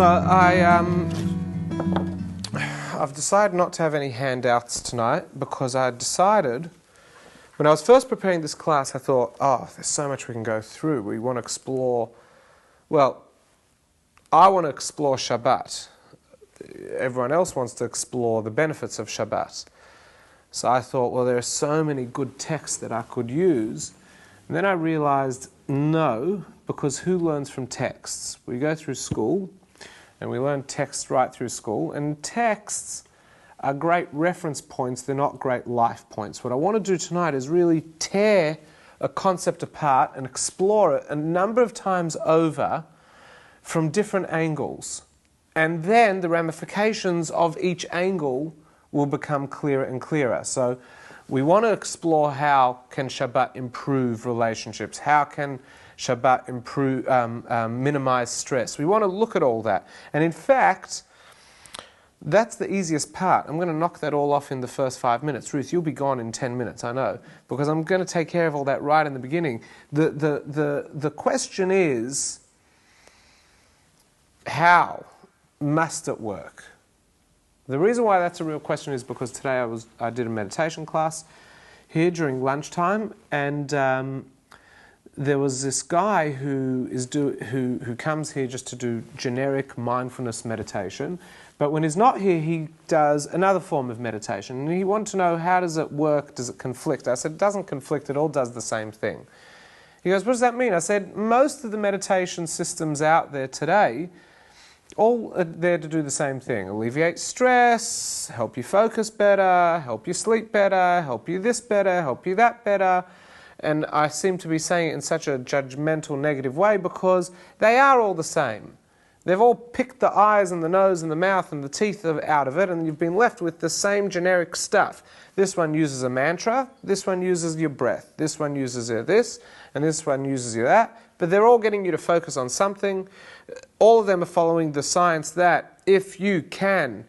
So I've decided not to have any handouts tonight because I decided, when I was first preparing this class, I thought, oh, there's so much we can go through. We want to explore, well, I want to explore Shabbat. Everyone else wants to explore the benefits of Shabbat. So I thought, well, there are so many good texts that I could use. And then I realized, no, because who learns from texts? We go through school, and we learn texts right through school, and texts are great reference points, they're not great life points. What I want to do tonight is really tear a concept apart and explore it a number of times over from different angles. And then the ramifications of each angle will become clearer and clearer. So we want to explore how can Shabbat improve relationships, how can Shabbat improve, minimize stress. We want to look at all that. And in fact, that's the easiest part. I'm going to knock that all off in the first 5 minutes. Ruth, you'll be gone in 10 minutes, I know, because I'm going to take care of all that right in the beginning. The question is, how must it work? The reason why that's a real question is because today I did a meditation class here during lunchtime, and there was this guy who comes here just to do generic mindfulness meditation, but when he's not here, he does another form of meditation, and he wanted to know, how does it work? Does it conflict? I said, it doesn't conflict, it all does the same thing. He goes, what does that mean? I said, most of the meditation systems out there today, all are there to do the same thing. Alleviate stress, help you focus better, help you sleep better, help you this better, help you that better. And I seem to be saying it in such a judgmental, negative way because they are all the same. They've all picked the eyes and the nose and the mouth and the teeth out of it, and you've been left with the same generic stuff. This one uses a mantra, this one uses your breath, this one uses this, and this one uses that. But they're all getting you to focus on something. All of them are following the science that if you can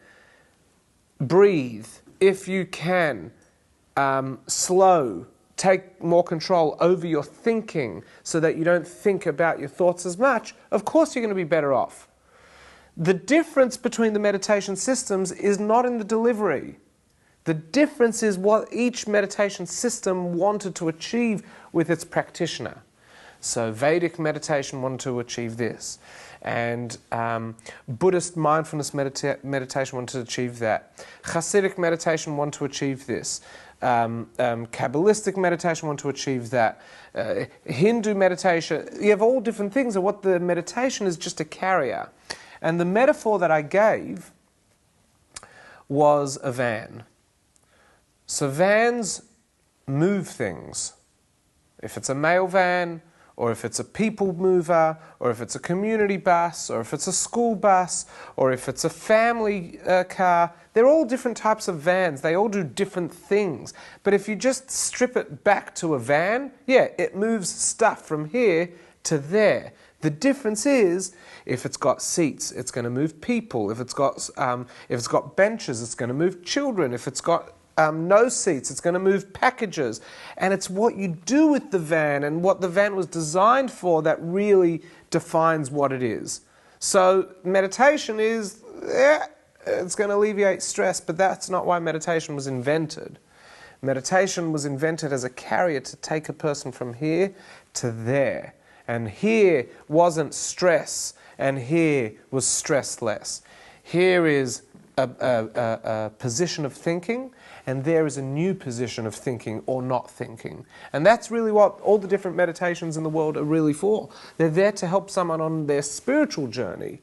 breathe, if you can slow, take more control over your thinking so that you don't think about your thoughts as much, of course you're going to be better off. The difference between the meditation systems is not in the delivery. The difference is what each meditation system wanted to achieve with its practitioner. So Vedic meditation wanted to achieve this, and Buddhist mindfulness meditation wanted to achieve that. Hasidic meditation wanted to achieve this. Kabalistic meditation want to achieve that. Hindu meditation, you have all different things, and what the meditation is just a carrier. And the metaphor that I gave was a van. So vans move things. If it's a mail van, or if it's a people mover, or if it's a community bus, or if it's a school bus, or if it's a family car, they're all different types of vans. They all do different things. But if you just strip it back to a van, yeah, it moves stuff from here to there. The difference is, if it's got seats, it's going to move people. If it's got benches, it's going to move children. If it's got no seats, it's going to move packages. And it's what you do with the van and what the van was designed for that really defines what it is. So meditation is, it's going to alleviate stress, but that's not why meditation was invented. Meditation was invented as a carrier to take a person from here to there. And here wasn't stress, and here was stressless. Here is a position of thinking, and there is a new position of thinking or not thinking. And that's really what all the different meditations in the world are really for. They're there to help someone on their spiritual journey.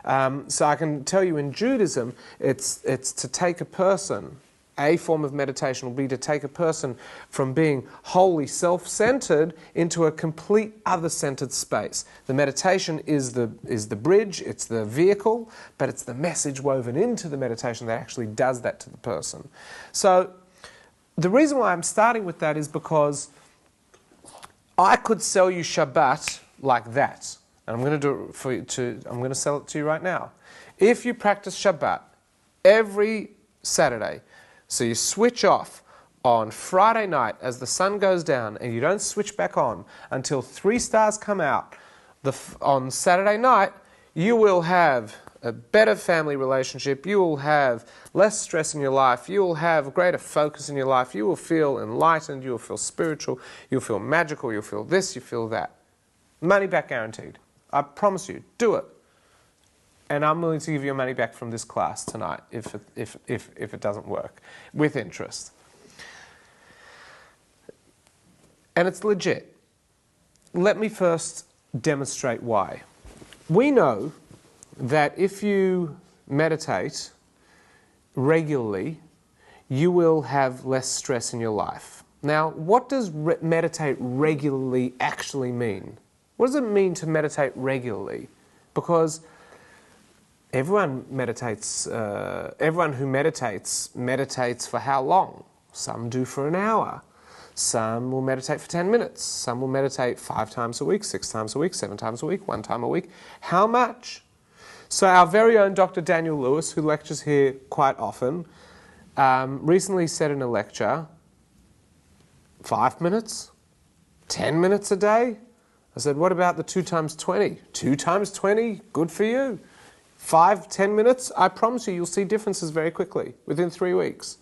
So I can tell you in Judaism, it's to take a person, a form of meditation will be to take a person from being wholly self-centered into a complete other-centered space. The meditation is the bridge, it's the vehicle, but it's the message woven into the meditation that actually does that to the person. So the reason why I'm starting with that is because I could sell you Shabbat like that. And I'm going to do it for you I'm going to sell it to you right now. If you practice Shabbat every Saturday, so you switch off on Friday night as the sun goes down, and you don't switch back on until 3 stars come out on Saturday night, you will have a better family relationship, you will have less stress in your life, you will have greater focus in your life, you will feel enlightened, you will feel spiritual, you'll feel magical, you'll feel this, you feel that. Money back guaranteed. I promise you, do it. And I'm willing to give you your money back from this class tonight if it doesn't work, with interest. And it's legit. Let me first demonstrate why. We know that if you meditate regularly, you will have less stress in your life. Now, what does meditate regularly actually mean? What does it mean to meditate regularly? Because everyone meditates, everyone who meditates for how long? Some do for an hour. Some will meditate for 10 minutes. Some will meditate 5 times a week, 6 times a week, 7 times a week, 1 time a week. How much? So our very own Dr. Daniel Lewis, who lectures here quite often, recently said in a lecture, 5 minutes? 10 minutes a day? I said, what about the 2 times 20? 2 times 20? Good for you. 5, 10 minutes? I promise you, you'll see differences very quickly, within 3 weeks.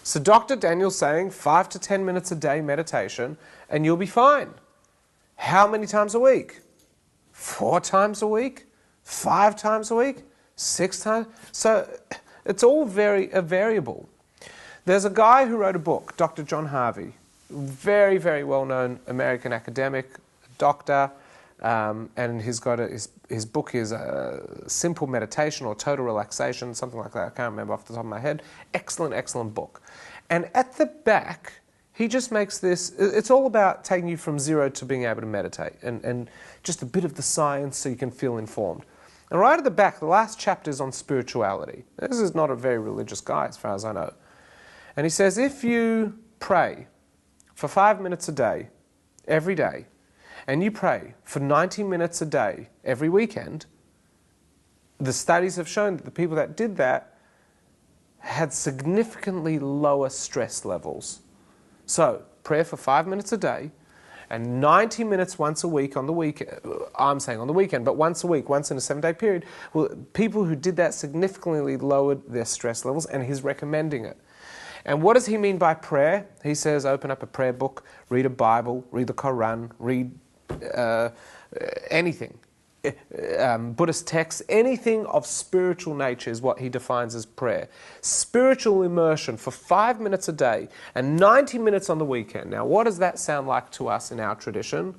So Dr. Daniel's saying 5 to 10 minutes a day meditation and you'll be fine. How many times a week? 4 times a week? 5 times a week? 6 times? So it's all very variable. There's a guy who wrote a book, Dr. John Harvey, very, very well-known American academic, doctor, and he's got his book is Simple Meditation or Total Relaxation, something like that. I can't remember off the top of my head. Excellent, excellent book. And at the back, he just makes this, it's all about taking you from zero to being able to meditate and just a bit of the science so you can feel informed. And right at the back, the last chapter is on spirituality. This is not a very religious guy as far as I know. And he says, if you pray for 5 minutes a day, every day, and you pray for 90 minutes a day every weekend, the studies have shown that the people that did that had significantly lower stress levels. So, prayer for 5 minutes a day and 90 minutes once a week on the weekend, I'm saying on the weekend, but once a week, once in a 7-day period, well, people who did that significantly lowered their stress levels, and he's recommending it. And what does he mean by prayer? He says open up a prayer book, read a Bible, read the Quran, read anything, Buddhist texts, anything of spiritual nature is what he defines as prayer. Spiritual immersion for 5 minutes a day and 90 minutes on the weekend. Now, what does that sound like to us in our tradition?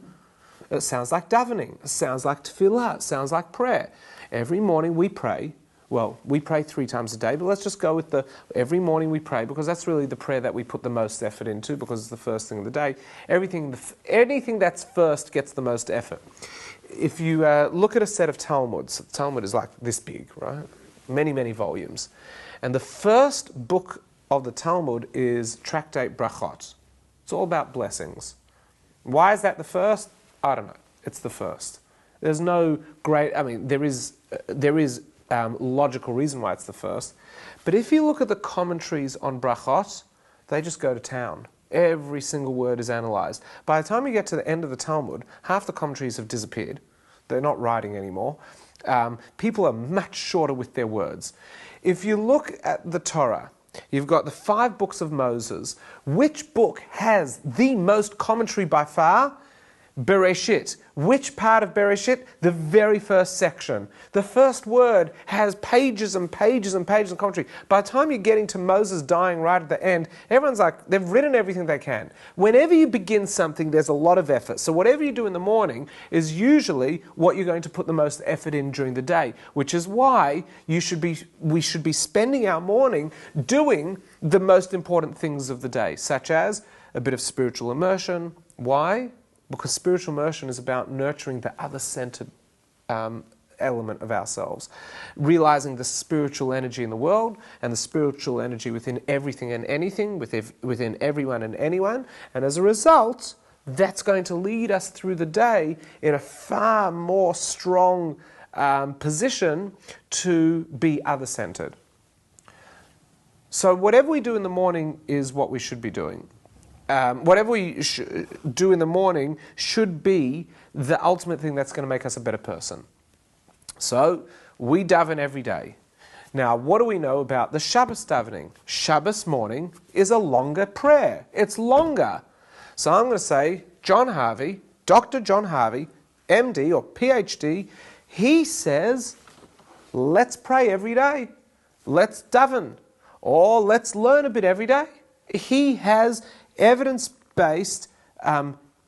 It sounds like davening. It sounds like tefillah. It sounds like prayer. Every morning we pray. Well, we pray 3 times a day, but let's just go with every morning we pray, because that's really the prayer that we put the most effort into, because it's the first thing of the day. Anything that's first gets the most effort. If you look at a set of Talmuds, Talmud is like this big, right? Many, many volumes. And the first book of the Talmud is Tractate Brachot. It's all about blessings. Why is that the first? I don't know. It's the first. There's no great, I mean, there is logical reason why it's the first. But if you look at the commentaries on Brachot, they just go to town. Every single word is analysed. By the time you get to the end of the Talmud, half the commentaries have disappeared. They're not writing anymore. People are much shorter with their words. If you look at the Torah, you've got the 5 books of Moses. Which book has the most commentary by far? Bereshit. Which part of Bereshit? The very first section. The first word has pages and pages and pages of commentary. By the time you're getting to Moses dying right at the end, everyone's like, they've written everything they can. Whenever you begin something, there's a lot of effort. So whatever you do in the morning is usually what you're going to put the most effort in during the day, which is why we should be spending our morning doing the most important things of the day, such as a bit of spiritual immersion. Why? Because spiritual immersion is about nurturing the other-centered element of ourselves, realizing the spiritual energy in the world and the spiritual energy within everything and anything, within everyone and anyone, and as a result, that's going to lead us through the day in a far more strong position to be other-centered. So whatever we do in the morning is what we should be doing. Whatever we do in the morning should be the ultimate thing that's going to make us a better person. So We daven every day. Now, what do we know about the Shabbos davening? Shabbos morning is a longer prayer. It's longer. So I'm going to say, John Harvey, Dr. John Harvey, MD or PhD, he says, let's pray every day. Let's daven. Or let's learn a bit every day. He has evidence-based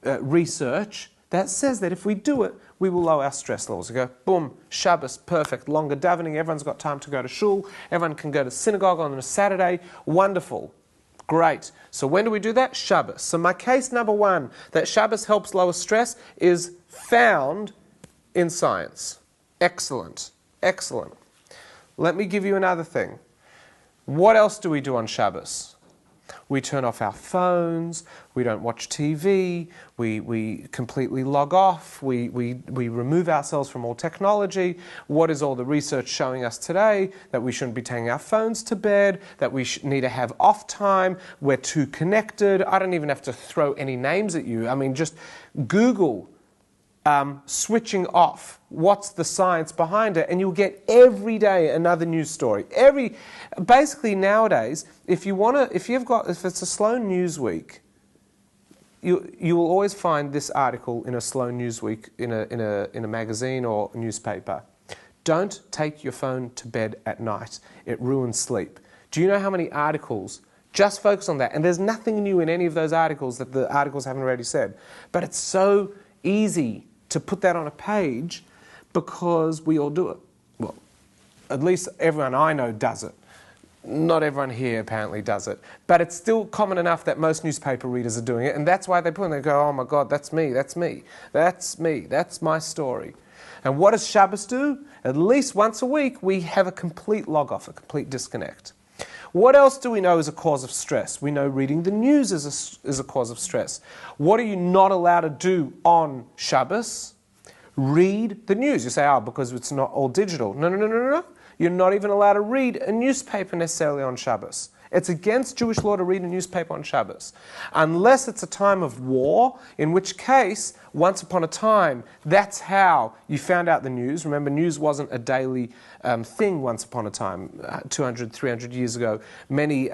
research that says that if we do it, we will lower our stress levels. We go, boom, Shabbos, perfect, longer davening, everyone's got time to go to shul, everyone can go to synagogue on a Saturday, wonderful, great. So when do we do that? Shabbos. So my case number one, that Shabbos helps lower stress, is found in science. Excellent, excellent. Let me give you another thing. What else do we do on Shabbos? We turn off our phones, we don't watch TV, we completely log off, we remove ourselves from all technology. What is all the research showing us today? That we shouldn't be taking our phones to bed, that we need to have off time, we're too connected. I don't even have to throw any names at you. I mean, just Google switching off. What's the science behind it? And you'll get every day another news story. Basically nowadays, if it's a slow news week, you will always find this article in a slow news week in a magazine or newspaper. Don't take your phone to bed at night. It ruins sleep. Do you know how many articles just focus on that? And there's nothing new in any of those articles that the articles haven't already said. But it's so easy to put that on a page because we all do it. Well, at least everyone I know does it. Not everyone here apparently does it. But it's still common enough that most newspaper readers are doing it, and that's why they put it. They go, oh my God, that's me, that's me, that's me, that's my story. And what does Shabbos do? At least once a week, we have a complete log-off, a complete disconnect. What else do we know is a cause of stress? We know reading the news is a cause of stress. What are you not allowed to do on Shabbos? Read the news. You say, oh, because it's not all digital. No. You're not even allowed to read a newspaper necessarily on Shabbos. It's against Jewish law to read a newspaper on Shabbos. Unless it's a time of war, in which case, once upon a time, that's how you found out the news. Remember, news wasn't a daily thing once upon a time, 200, 300 years ago. Many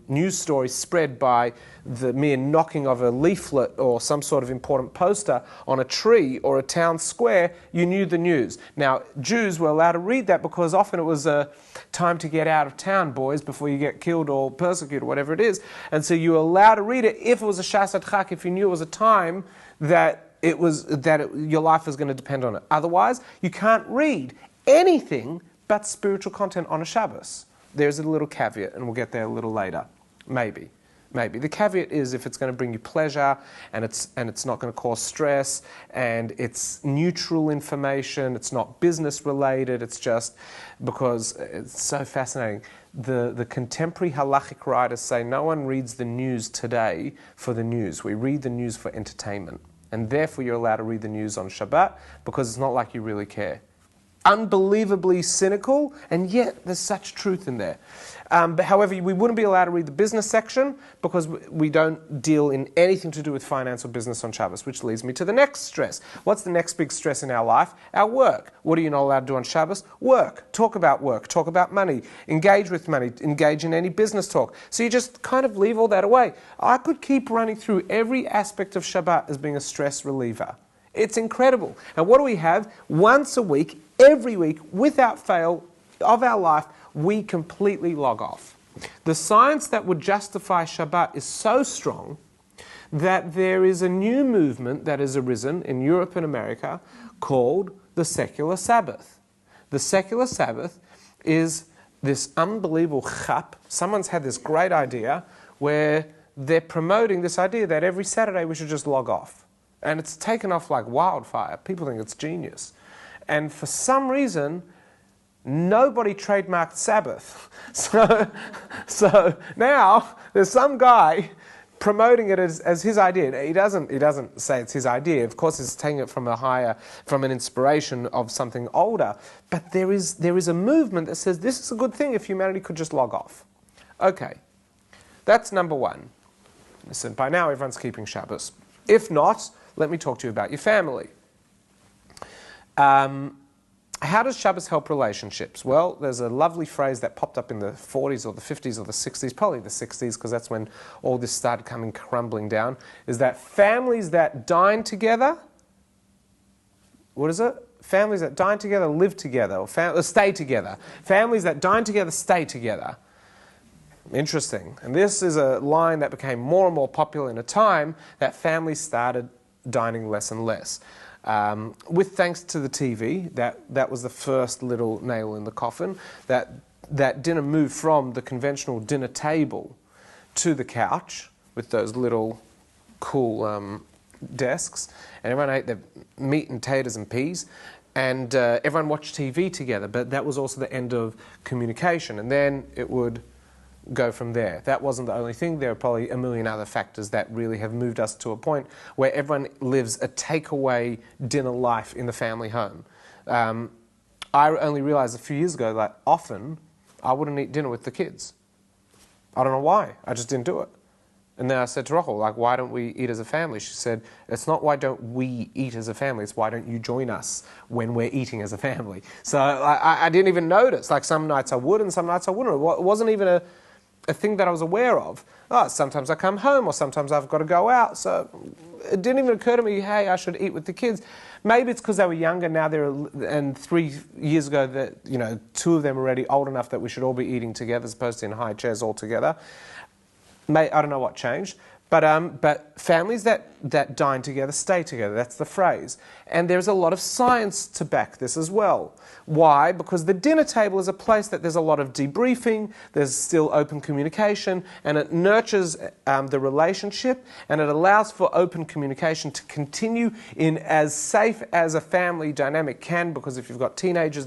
news stories spread by the mere knocking of a leaflet or some sort of important poster on a tree or a town square. You knew the news. Now, Jews were allowed to read that because often it was a time to get out of town, boys, before you get killed or persecuted, whatever it is. And so you were allowed to read it if it was a Shasat Chak, if you knew it was a time that your life was going to depend on it. Otherwise, you can't read anything but spiritual content on a Shabbos. There's a little caveat, and we'll get there a little later. Maybe. The caveat is if it's going to bring you pleasure and it's not going to cause stress and it's neutral information, it's not business related, it's just because it's so fascinating. The contemporary halachic writers say no one reads the news today for the news. We read the news for entertainment. And therefore you're allowed to read the news on Shabbat because it's not like you really care. Unbelievably cynical, and yet there's such truth in there. But however, we wouldn't be allowed to read the business section because we don't deal in anything to do with finance or business on Shabbos, which leads me to the next stress. What's the next big stress in our life? Our work. What are you not allowed to do on Shabbos? Work. Talk about money, engage with money, engage in any business talk. So you just kind of leave all that away. I could keep running through every aspect of Shabbat as being a stress reliever. It's incredible. And what do we have? Once a week, every week, without fail, of our life, we completely log off. The science that would justify Shabbat is so strong that there is a new movement that has arisen in Europe and America called the secular Sabbath. The secular Sabbath is this unbelievable chap. Someone's had this great idea where they're promoting this idea that every Saturday we should just log off. And it's taken off like wildfire. People think it's genius. And for some reason, nobody trademarked Sabbath. So now there's some guy promoting it as his idea. He doesn't say it's his idea. Of course, he's taking it from an inspiration of something older. But there is a movement that says this is a good thing if humanity could just log off. Okay, that's number one. Listen, by now everyone's keeping Shabbos. If not, let me talk to you about your family. how does Shabbos help relationships? Well, there's a lovely phrase that popped up in the 40s or the 50s or the 60s, probably the 60s, because that's when all this started coming crumbling down, is that families that dine together, what is it? Families that dine together live together, or stay together. Families that dine together stay together. Interesting. And this is a line that became more and more popular in a time that families started dining less and less. With thanks to the TV, that was the first little nail in the coffin, that dinner moved from the conventional dinner table to the couch with those little cool desks, and everyone ate their meat and taters and peas, and everyone watched TV together, but that was also the end of communication, and then it would go from there. That wasn't the only thing. There are probably a million other factors that really have moved us to a point where everyone lives a takeaway dinner life in the family home. I only realized a few years ago that often I wouldn't eat dinner with the kids. I don't know why. I just didn't do it. And then I said to Rachel, like, why don't we eat as a family? She said, it's not why don't we eat as a family, it's why don't you join us when we're eating as a family. So I didn't even notice. Like, some nights I would and some nights I wouldn't. It wasn't even a thing that I was aware of. Oh, sometimes I come home or sometimes I've got to go out. So it didn't even occur to me, hey, I should eat with the kids. Maybe it's because they were younger now, and 3 years ago, that, you know, 2 of them are already old enough that we should all be eating together as opposed to in high chairs all together. I don't know what changed. But families that dine together stay together. That's the phrase. And there's a lot of science to back this as well. Why? Because the dinner table is a place that there's a lot of debriefing, there's still open communication, and it nurtures the relationship, and it allows for open communication to continue in as safe as a family dynamic can, because if you've got teenagers,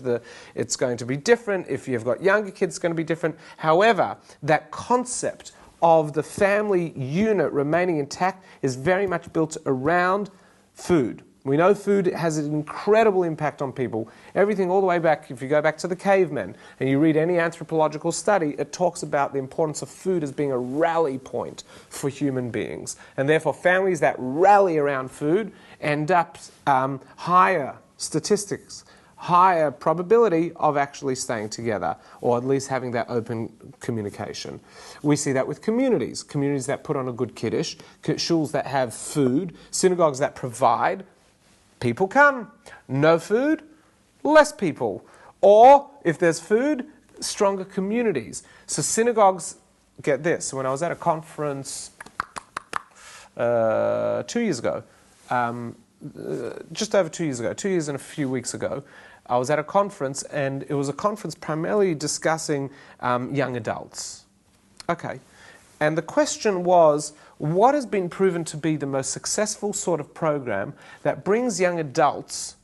it's going to be different. If you've got younger kids, it's going to be different. However, that concept of the family unit remaining intact is very much built around food. We know food has an incredible impact on people. Everything all the way back, if you go back to the cavemen and you read any anthropological study, it talks about the importance of food as being a rally point for human beings. And therefore, families that rally around food end up higher statistics, higher probability of actually staying together, or at least having that open communication. We see that with communities that put on a good kiddush, shuls that have food, synagogues that provide. People come. No food, less people. Or, if there's food, stronger communities. So synagogues, get this, when I was at a conference 2 years ago, just over 2 years ago, 2 years and a few weeks ago, I was at a conference, and it was a conference primarily discussing young adults. Okay. And the question was, what has been proven to be the most successful sort of program that brings young adults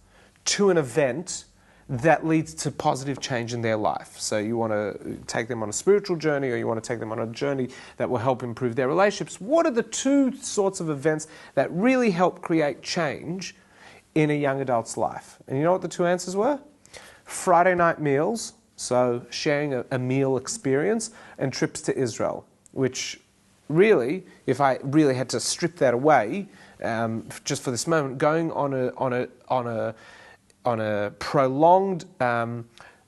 to an event that leads to positive change in their life? So you want to take them on a spiritual journey, or you want to take them on a journey that will help improve their relationships. What are the 2 sorts of events that really help create change in a young adult's life? And you know what the 2 answers were? Friday night meals, so sharing a meal experience, and trips to Israel, which really, if I really had to strip that away, just for this moment, going on a prolonged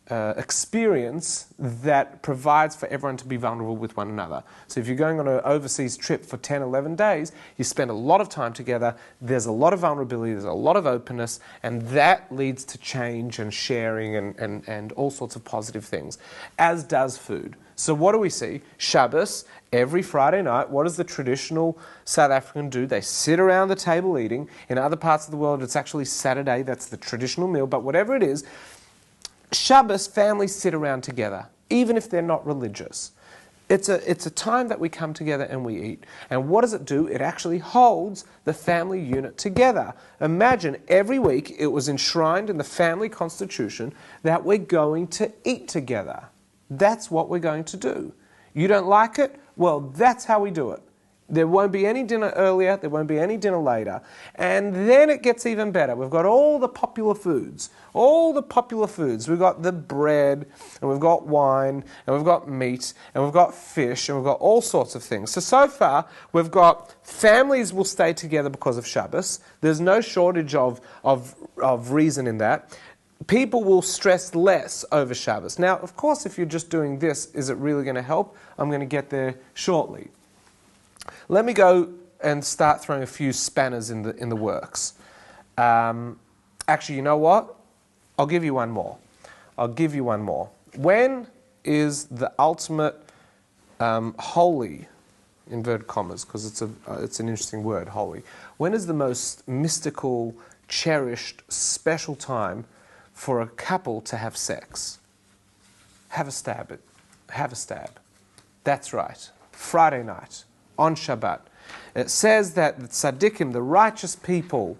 experience that provides for everyone to be vulnerable with one another. So if you're going on an overseas trip for 10, 11 days, you spend a lot of time together, there's a lot of vulnerability, there's a lot of openness, and that leads to change and sharing and all sorts of positive things, as does food. So what do we see? Shabbos, every Friday night, what does the traditional South African do? They sit around the table eating. In other parts of the world, it's actually Saturday, that's the traditional meal, but whatever it is, Shabbos, families sit around together, even if they're not religious. It's a time that we come together and we eat. And what does it do? It actually holds the family unit together. Imagine every week it was enshrined in the family constitution that we're going to eat together. That's what we're going to do. You don't like it? Well, that's how we do it. There won't be any dinner earlier, there won't be any dinner later. And then it gets even better. We've got all the popular foods. We've got the bread, and we've got wine, and we've got meat, and we've got fish, and we've got all sorts of things. So far, we've got families will stay together because of Shabbos. There's no shortage of reason in that. people will stress less over Shabbos. Now, of course, if you're just doing this, is it really going to help? I'm going to get there shortly. Let me go and start throwing a few spanners in the works. Actually, you know what? I'll give you one more. When is the ultimate holy, inverted commas, because it's an interesting word, holy. When is the most mystical, cherished, special time for a couple to have sex? Have a stab. That's right. Friday night, on Shabbat. It says that the tzaddikim, the righteous people,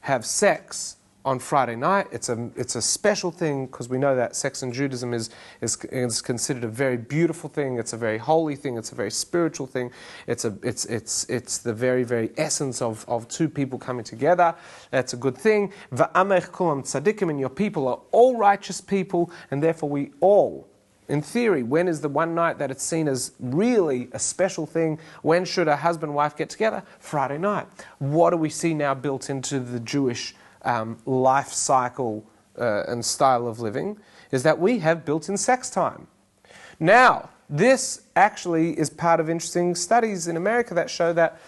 have sex on Friday night. It's a special thing because we know that sex in Judaism is considered a very beautiful thing. It's a very holy thing. It's a very spiritual thing. It's the very, very essence of two people coming together. That's a good thing. Va'amech kulam tzaddikim, and your people are all righteous people, and therefore we all, in theory, when is the one night that it's seen as really a special thing? When should a husband and wife get together? Friday night. What do we see now built into the Jewish life cycle and style of living? Is that we have built-in sex time. Now, this actually is part of interesting studies in America that show that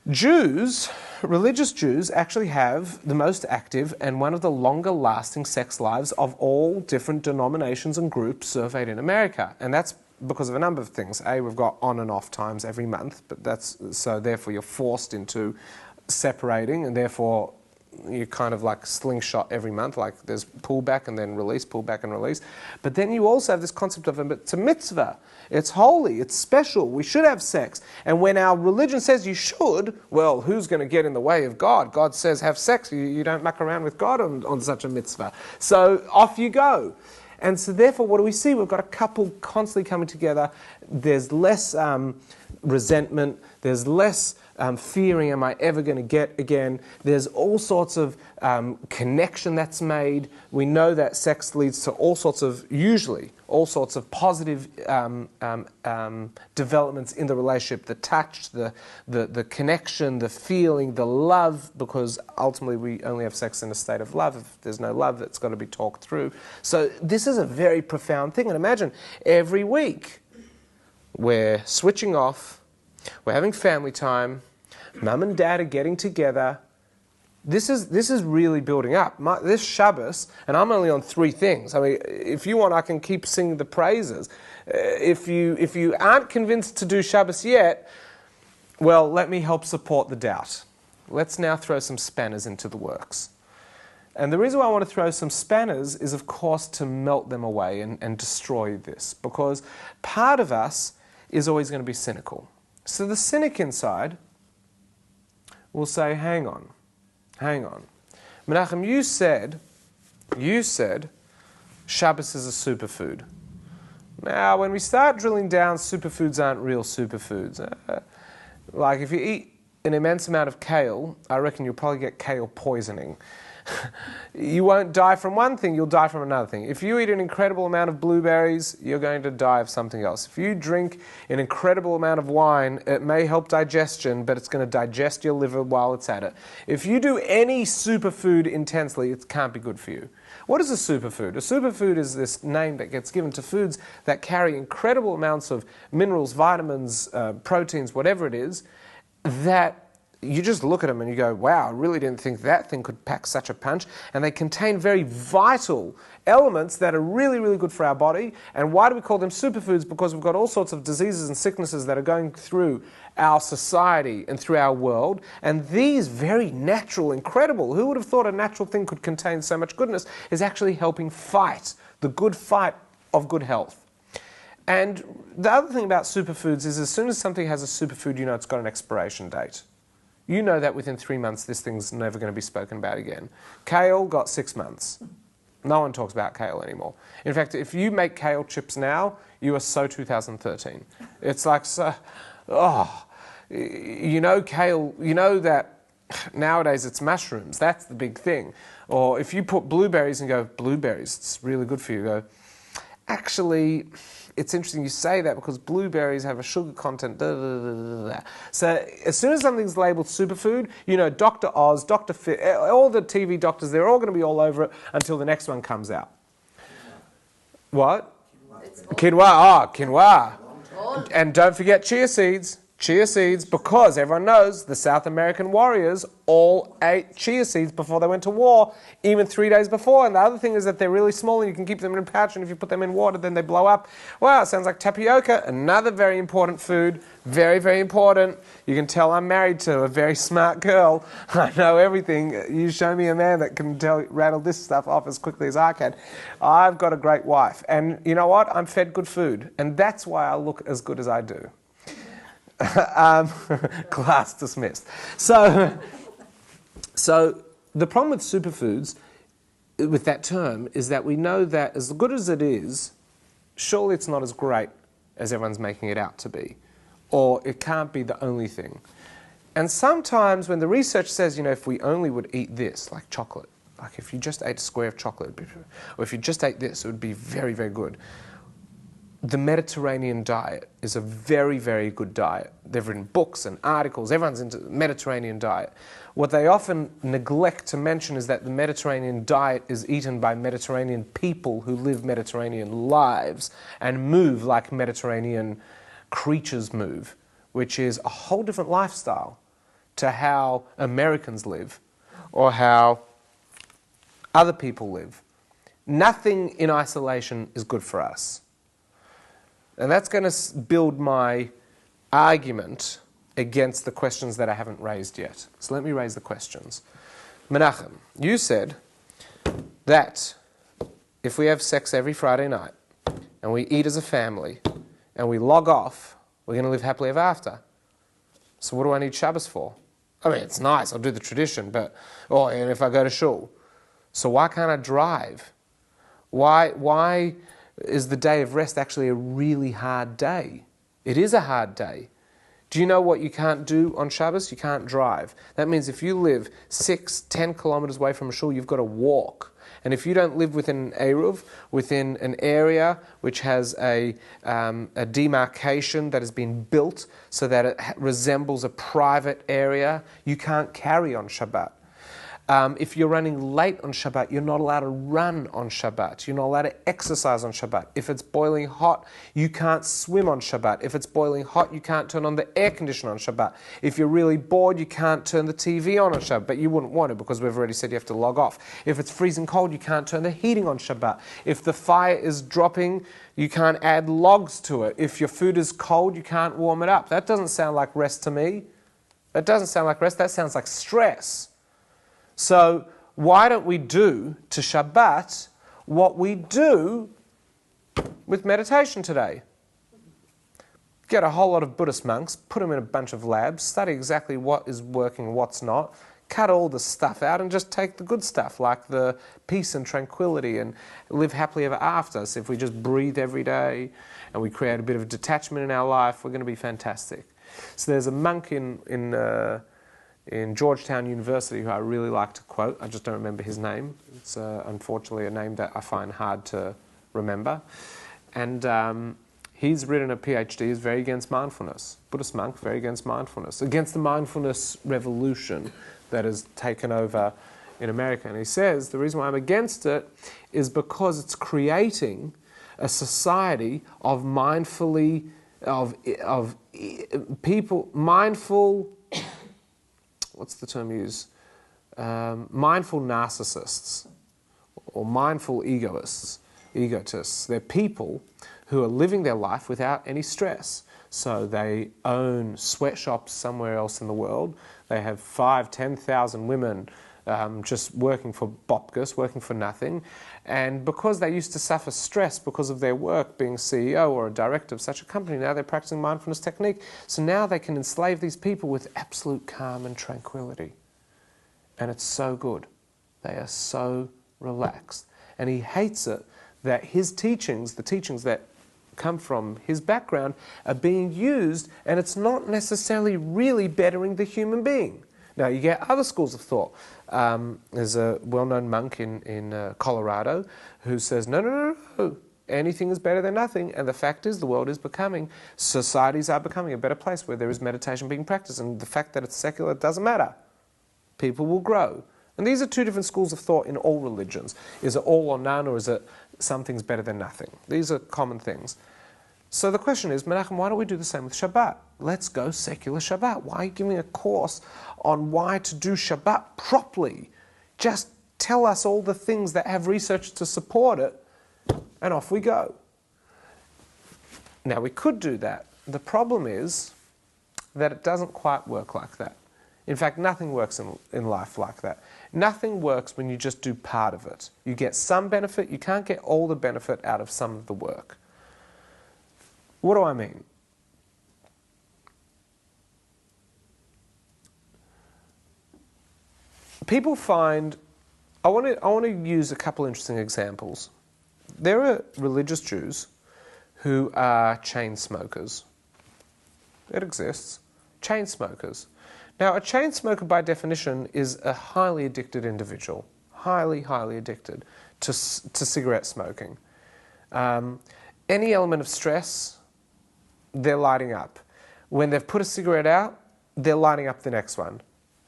Jews, religious Jews, actually have the most active and one of the longer-lasting sex lives of all different denominations and groups surveyed in America. And that's because of a number of things. We've got on and off times every month, but therefore you're forced into separating, and therefore you kind of like slingshot every month, like there's pullback and then release, pullback and release. But then you also have this concept of it's a mitzvah. It's holy, it's special, we should have sex. And when our religion says you should, well, who's going to get in the way of God? God says have sex, you don't muck around with God on such a mitzvah. So off you go. And so therefore what do we see? We've got a couple constantly coming together. There's less resentment, there's less fearing, am I ever going to get again? There's all sorts of connection that's made. We know that sex leads to usually all sorts of positive developments in the relationship, the touch, the connection, the feeling, the love, because ultimately we only have sex in a state of love. If there's no love, that's got to be talked through. So this is a very profound thing. And imagine every week we're switching off, we're having family time, Mum and Dad are getting together. This is really building up. This Shabbos, and I'm only on 3 things. I mean, if you want, I can keep singing the praises. If you aren't convinced to do Shabbos yet, well, let me help support the doubt. Let's now throw some spanners into the works. And the reason why I want to throw some spanners is, of course, to melt them away and destroy this. Because part of us is always going to be cynical. So the cynic inside will say, hang on. Menachem, you said Shabbos is a superfood. Now, when we start drilling down, superfoods aren't real superfoods. Like if you eat an immense amount of kale, I reckon you'll probably get kale poisoning. You won't die from one thing, you'll die from another thing. If you eat an incredible amount of blueberries, you're going to die of something else. If you drink an incredible amount of wine, it may help digestion, but it's going to digest your liver while it's at it. If you do any superfood intensely, it can't be good for you. What is a superfood? A superfood is this name that gets given to foods that carry incredible amounts of minerals, vitamins, proteins, whatever it is, that you just look at them and you go, wow, I really didn't think that thing could pack such a punch. And they contain very vital elements that are really, really good for our body. And why do we call them superfoods? Because we've got all sorts of diseases and sicknesses that are going through our society and through our world. And these very natural, incredible, who would have thought a natural thing could contain so much goodness, is actually helping fight the good fight of good health. And the other thing about superfoods is as soon as something has a superfood, you know it's got an expiration date. You know that within 3 months, this thing's never going to be spoken about again. Kale got 6 months. No one talks about kale anymore. In fact, if you make kale chips now, you are so 2013. It's like, you know kale, you know that nowadays it's mushrooms. That's the big thing. Or if you put blueberries and go, blueberries, it's really good for you. You go, actually, it's interesting you say that because blueberries have a sugar content. So as soon as something's labelled superfood, you know, Dr. Oz, Dr. Fit, all the TV doctors, they're all going to be all over it until the next one comes out. What? Quinoa. Quinoa. And don't forget chia seeds. Chia seeds, because everyone knows the South American warriors all ate chia seeds before they went to war, even 3 days before. And the other thing is that they're really small and you can keep them in a pouch, and if you put them in water, then they blow up. Wow, it sounds like tapioca, another very important food. Very, very important. You can tell I'm married to a very smart girl. I know everything. You show me a man that can rattle this stuff off as quickly as I can. I've got a great wife. And you know what? I'm fed good food. And that's why I look as good as I do. Class dismissed. So the problem with superfoods, with that term, is that we know that as good as it is, surely it's not as great as everyone's making it out to be. Or it can't be the only thing. And sometimes when the research says, you know, if we only would eat this, like chocolate, like if you just ate a square of chocolate, or if you just ate this, it would be very, very good. The Mediterranean diet is a very, very good diet. They've written books and articles. Everyone's into the Mediterranean diet. What they often neglect to mention is that the Mediterranean diet is eaten by Mediterranean people who live Mediterranean lives and move like Mediterranean creatures move, which is a whole different lifestyle to how Americans live or how other people live. Nothing in isolation is good for us. And that's going to build my argument against the questions that I haven't raised yet. So let me raise the questions. Menachem, you said that if we have sex every Friday night and we eat as a family and we log off, we're going to live happily ever after. So what do I need Shabbos for? I mean, it's nice, I'll do the tradition, but, and if I go to shul. So why can't I drive? Why is the day of rest actually a really hard day? It is a hard day. Do you know what you can't do on Shabbos? You can't drive. That means if you live 6-10 kilometers away from a shul, you've got to walk. And if you don't live within an Eruv, within an area which has a demarcation that has been built so that it resembles a private area, you can't carry on Shabbat. If you're running late on Shabbat, you're not allowed to run on Shabbat. You're not allowed to exercise on Shabbat. If it's boiling hot, you can't swim on Shabbat. If it's boiling hot, you can't turn on the air conditioner on Shabbat. If you're really bored, you can't turn the TV on Shabbat, but you wouldn't want to because we've already said you have to log off. If it's freezing cold, you can't turn the heating on Shabbat. If the fire is dropping, you can't add logs to it. If your food is cold, you can't warm it up. That doesn't sound like rest to me. That doesn't sound like rest. That sounds like stress. So why don't we do to Shabbat what we do with meditation today? Get a whole lot of Buddhist monks, put them in a bunch of labs, study exactly what is working, what's not, cut all the stuff out and just take the good stuff like the peace and tranquility and live happily ever after. So if we just breathe every day and we create a bit of detachment in our life, we're going to be fantastic. So there's a monk in Georgetown University who I really like to quote. I just don't remember his name. It's unfortunately a name that I find hard to remember. And he's written a PhD, he's very against mindfulness. Buddhist monk, very against mindfulness. Against the mindfulness revolution that has taken over in America. And he says, the reason why I'm against it is because it's creating a society of people, mindful... what's the term used? Mindful narcissists or mindful egotists. They're people who are living their life without any stress. So they own sweatshops somewhere else in the world. They have 5,000-10,000 women just working for Bopkus, working for nothing. And because they used to suffer stress because of their work, being CEO or a director of such a company, now they're practicing mindfulness technique. So now they can enslave these people with absolute calm and tranquility. And it's so good. They are so relaxed. And he hates it that his teachings, the teachings that come from his background, are being used, and it's not necessarily really bettering the human being. Now, you get other schools of thought. There's a well-known monk in Colorado who says, no, anything is better than nothing, and the fact is the world is becoming, societies are becoming a better place where there is meditation being practiced, and the fact that it's secular doesn't matter. People will grow. And these are two different schools of thought in all religions. Is it all or none, or is it something's better than nothing? These are common things. So the question is, Menachem, why don't we do the same with Shabbat? Let's go secular Shabbat. Why are you giving a course on why to do Shabbat properly? Just tell us all the things that have research to support it, and off we go. Now, we could do that. The problem is that it doesn't quite work like that. In fact, nothing works in life like that. Nothing works when you just do part of it. You get some benefit, you can't get all the benefit out of some of the work. What do I mean? People find, I want to use a couple interesting examples. There are religious Jews who are chain smokers. It exists. Chain smokers. Now, a chain smoker by definition is a highly addicted individual. Highly, highly addicted to cigarette smoking. Any element of stress, they're lighting up. When they've put a cigarette out, they're lighting up the next one.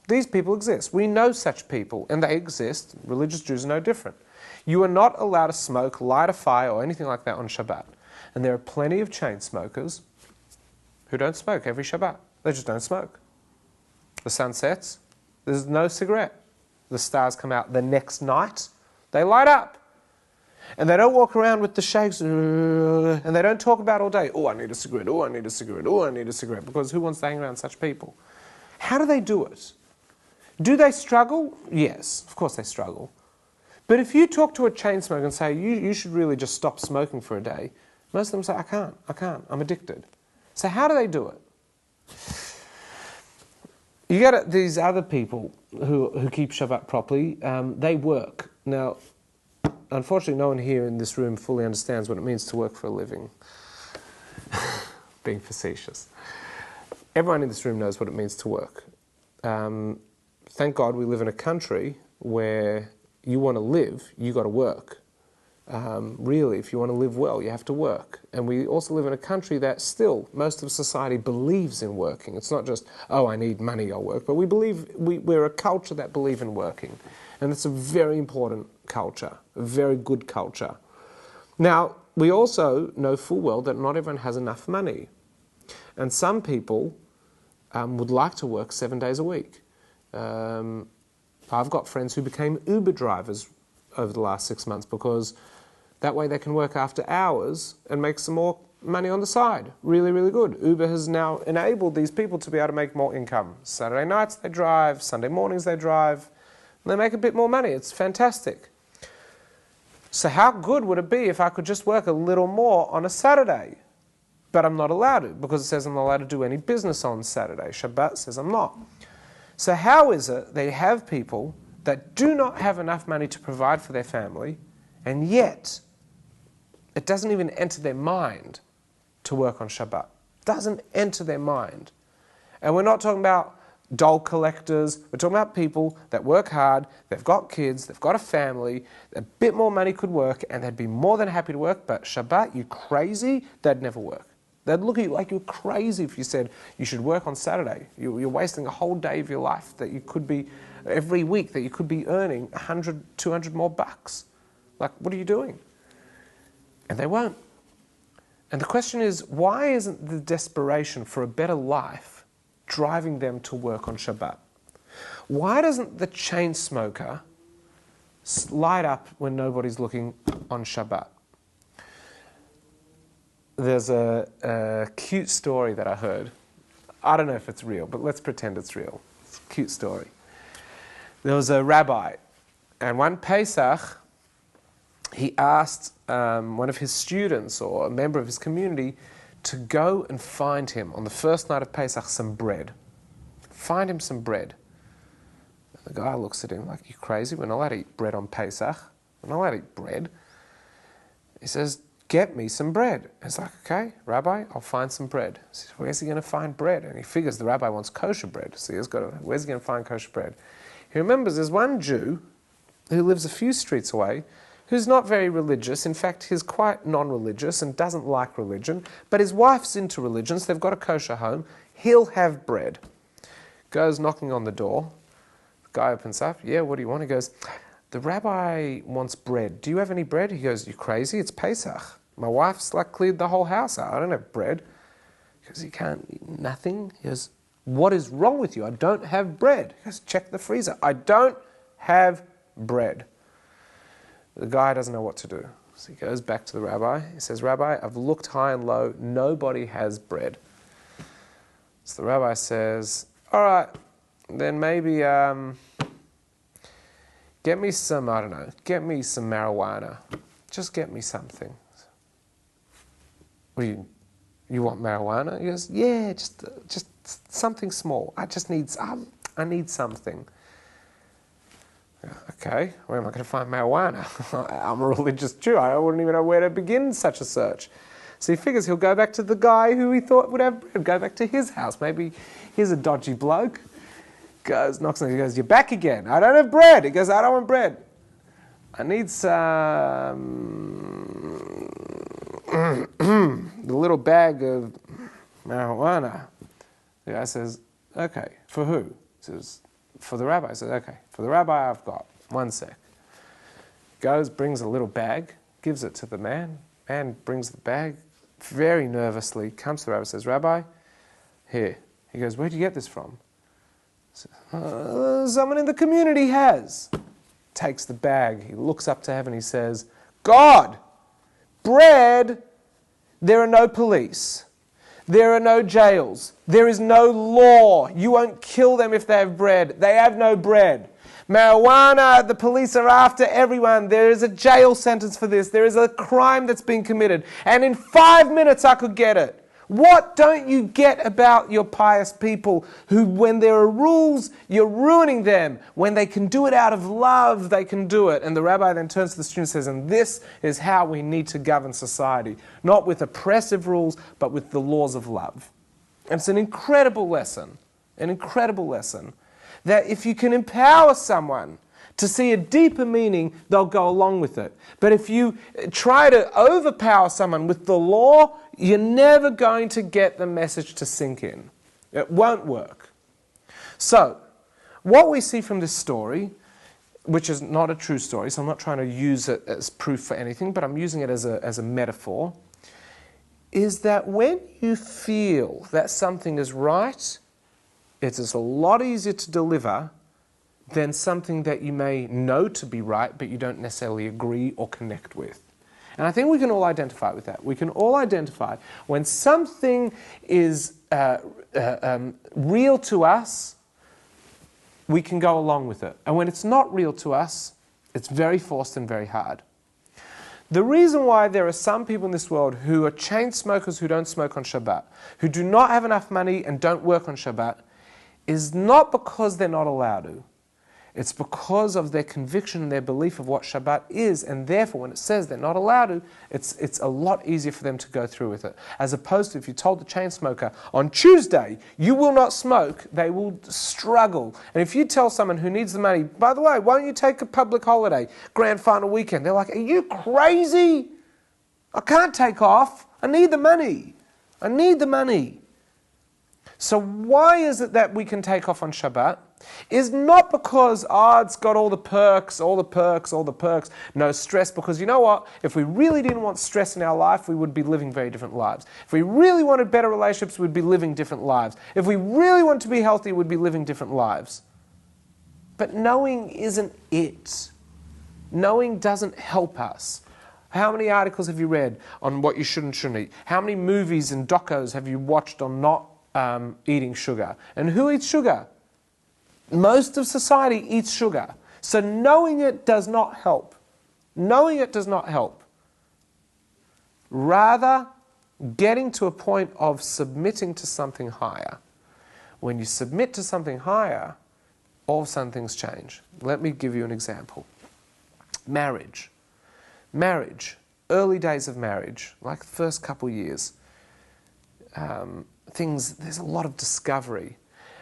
These people exist. We know such people, and they exist. Religious Jews are no different. You are not allowed to smoke, light a fire, or anything like that on Shabbat. And there are plenty of chain smokers who don't smoke every Shabbat. They just don't smoke. The sun sets, there's no cigarette. The stars come out the next night, they light up. And they don't walk around with the shakes, and they don't talk about all day, oh, I need a cigarette, oh, I need a cigarette, oh, I need a cigarette, because who wants to hang around such people? How do they do it? Do they struggle? Yes, of course they struggle. But if you talk to a chain smoker and say, you should really just stop smoking for a day, most of them say, I can't, I'm addicted. So how do they do it? You get these other people who keep Shabbat properly, they work. Now, unfortunately, no one here in this room fully understands what it means to work for a living. Being facetious. Everyone in this room knows what it means to work. Thank God we live in a country where you want to live, you got to work. Really, if you want to live well, you have to work. And we also live in a country that still, most of society believes in working. It's not just, oh, I need money, I'll work. But we're a culture that believe in working. And it's a very important culture, a very good culture. Now, we also know full well that not everyone has enough money. And some people would like to work 7 days a week. I've got friends who became Uber drivers over the last 6 months because that way they can work after hours and make some more money on the side. Really, really good. Uber has now enabled these people to be able to make more income. Saturday nights they drive, Sunday mornings they drive, and they make a bit more money. It's fantastic. So how good would it be if I could just work a little more on a Saturday? But I'm not allowed to, because it says I'm not allowed to do any business on Saturday. Shabbat says I'm not. So how is it they have people that do not have enough money to provide for their family, and yet it doesn't even enter their mind to work on Shabbat? It doesn't enter their mind. And we're not talking about doll collectors. We're talking about people that work hard, they've got kids, they've got a family, a bit more money could work, and they'd be more than happy to work, but Shabbat, you crazy? That'd never work. They'd look at you like you're crazy if you said you should work on Saturday. You're wasting a whole day of your life that you could be, every week, that you could be earning 100, 200 more bucks. Like, what are you doing? And they won't. And the question is, why isn't the desperation for a better life driving them to work on Shabbat? Why doesn't the chain smoker light up when nobody's looking on Shabbat? There's a cute story that I heard. I don't know if it's real, but let's pretend it's real. It's a cute story. There was a rabbi, and one Pesach, he asked one of his students or a member of his community to go and find him on the first night of Pesach some bread. Find him some bread. And the guy looks at him like, you crazy? We're not allowed to eat bread on Pesach. We're not allowed to eat bread. He says, get me some bread. It's like, okay, Rabbi, I'll find some bread. He says, where's he going to find bread? And he figures the rabbi wants kosher bread. So where's he going to find kosher bread? He remembers there's one Jew who lives a few streets away who's not very religious. In fact, he's quite non-religious and doesn't like religion, but his wife's into religion, so they've got a kosher home. He'll have bread. Goes knocking on the door. The guy opens up. Yeah, what do you want? He goes, the rabbi wants bread. Do you have any bread? He goes, you crazy? It's Pesach. My wife's cleared the whole house out. I don't have bread. He goes, you can't eat nothing? He goes, what is wrong with you? I don't have bread. He goes, check the freezer. I don't have bread. The guy doesn't know what to do. So he goes back to the rabbi. He says, Rabbi, I've looked high and low. Nobody has bread. So the rabbi says, all right, then maybe get me some, I don't know, get me some marijuana. Just get me something. What do you want marijuana? He goes, yeah, just something small. I need something. Okay, where am I going to find marijuana? I'm a religious Jew. I wouldn't even know where to begin such a search. So he figures he'll go back to the guy who he thought would have bread, go back to his house. Maybe he's a dodgy bloke. Goes, knocks on it, he goes, you're back again. I don't have bread. He goes, I don't want bread. I need some, the little bag of marijuana. The guy says, okay, for who? He says, for the rabbi. He says, okay, for the rabbi I've got. 1 sec. Goes, brings a little bag, gives it to the man. Man brings the bag, very nervously, comes to the rabbi, says, Rabbi, here. He goes, where'd you get this from? Someone in the community has. Takes the bag, he looks up to heaven, he says, God, bread, there are no police. There are no jails. There is no law. You won't kill them if they have bread. They have no bread. Marijuana, the police are after everyone. There is a jail sentence for this. There is a crime that's been committed. And in 5 minutes I could get it. What don't you get about your pious people who, when there are rules, you're ruining them? When they can do it out of love, they can do it. And the rabbi then turns to the student and says, and this is how we need to govern society. Not with oppressive rules, but with the laws of love. And it's an incredible lesson. An incredible lesson. That if you can empower someone to see a deeper meaning, they'll go along with it. But if you try to overpower someone with the law, you're never going to get the message to sink in. It won't work. So, what we see from this story, which is not a true story, so I'm not trying to use it as proof for anything, but I'm using it as a metaphor, is that when you feel that something is right, it is a lot easier to deliver than something that you may know to be right, but you don't necessarily agree or connect with. And I think we can all identify with that. We can all identify when something is real to us, we can go along with it. And when it's not real to us, it's very forced and very hard. The reason why there are some people in this world who are chain smokers who don't smoke on Shabbat, who do not have enough money and don't work on Shabbat, is not because they're not allowed to. It's because of their conviction and their belief of what Shabbat is, and therefore when it says they're not allowed to, it's a lot easier for them to go through with it. As opposed to if you told the chain smoker, on Tuesday you will not smoke, they will struggle. And if you tell someone who needs the money, by the way, won't you take a public holiday, grand final weekend? They're like, are you crazy? I can't take off. I need the money. I need the money. So why is it that we can take off on Shabbat? Is not because, it's got all the perks, no stress, because you know what? If we really didn't want stress in our life, we would be living very different lives. If we really wanted better relationships, we'd be living different lives. If we really want to be healthy, we'd be living different lives. But knowing isn't it. Knowing doesn't help us. How many articles have you read on what you should and shouldn't eat? How many movies and docos have you watched on not eating sugar? And who eats sugar? Most of society eats sugar. So knowing it does not help. Knowing it does not help. Rather, getting to a point of submitting to something higher. When you submit to something higher, all of a sudden things change. Let me give you an example. Marriage. Marriage. Early days of marriage, like the first couple years, there's a lot of discovery.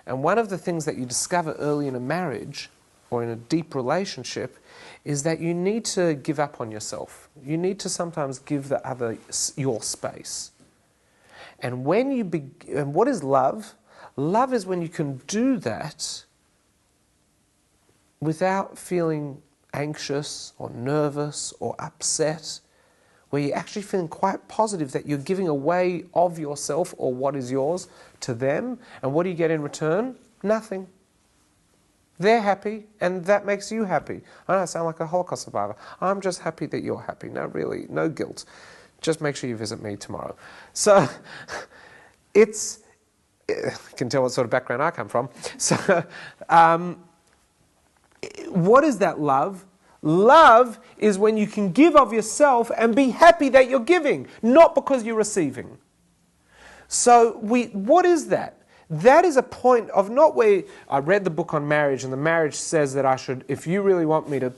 And one of the things that you discover early in a marriage or in a deep relationship is that you need to give up on yourself. You need to sometimes give the other your space. And when you and what is love? Love is when you can do that without feeling anxious or nervous or upset, where you're actually feeling quite positive that you're giving away of yourself or what is yours to them. And what do you get in return? Nothing. They're happy, and that makes you happy. I know I sound like a Holocaust survivor. I'm just happy that you're happy. No, really, no guilt. Just make sure you visit me tomorrow. So, you can tell what sort of background I come from. So, what is that love? Love is when you can give of yourself and be happy that you're giving, not because you're receiving. So, what is that? That is a point of not where I read the book on marriage and the marriage says that I should, if you really want me to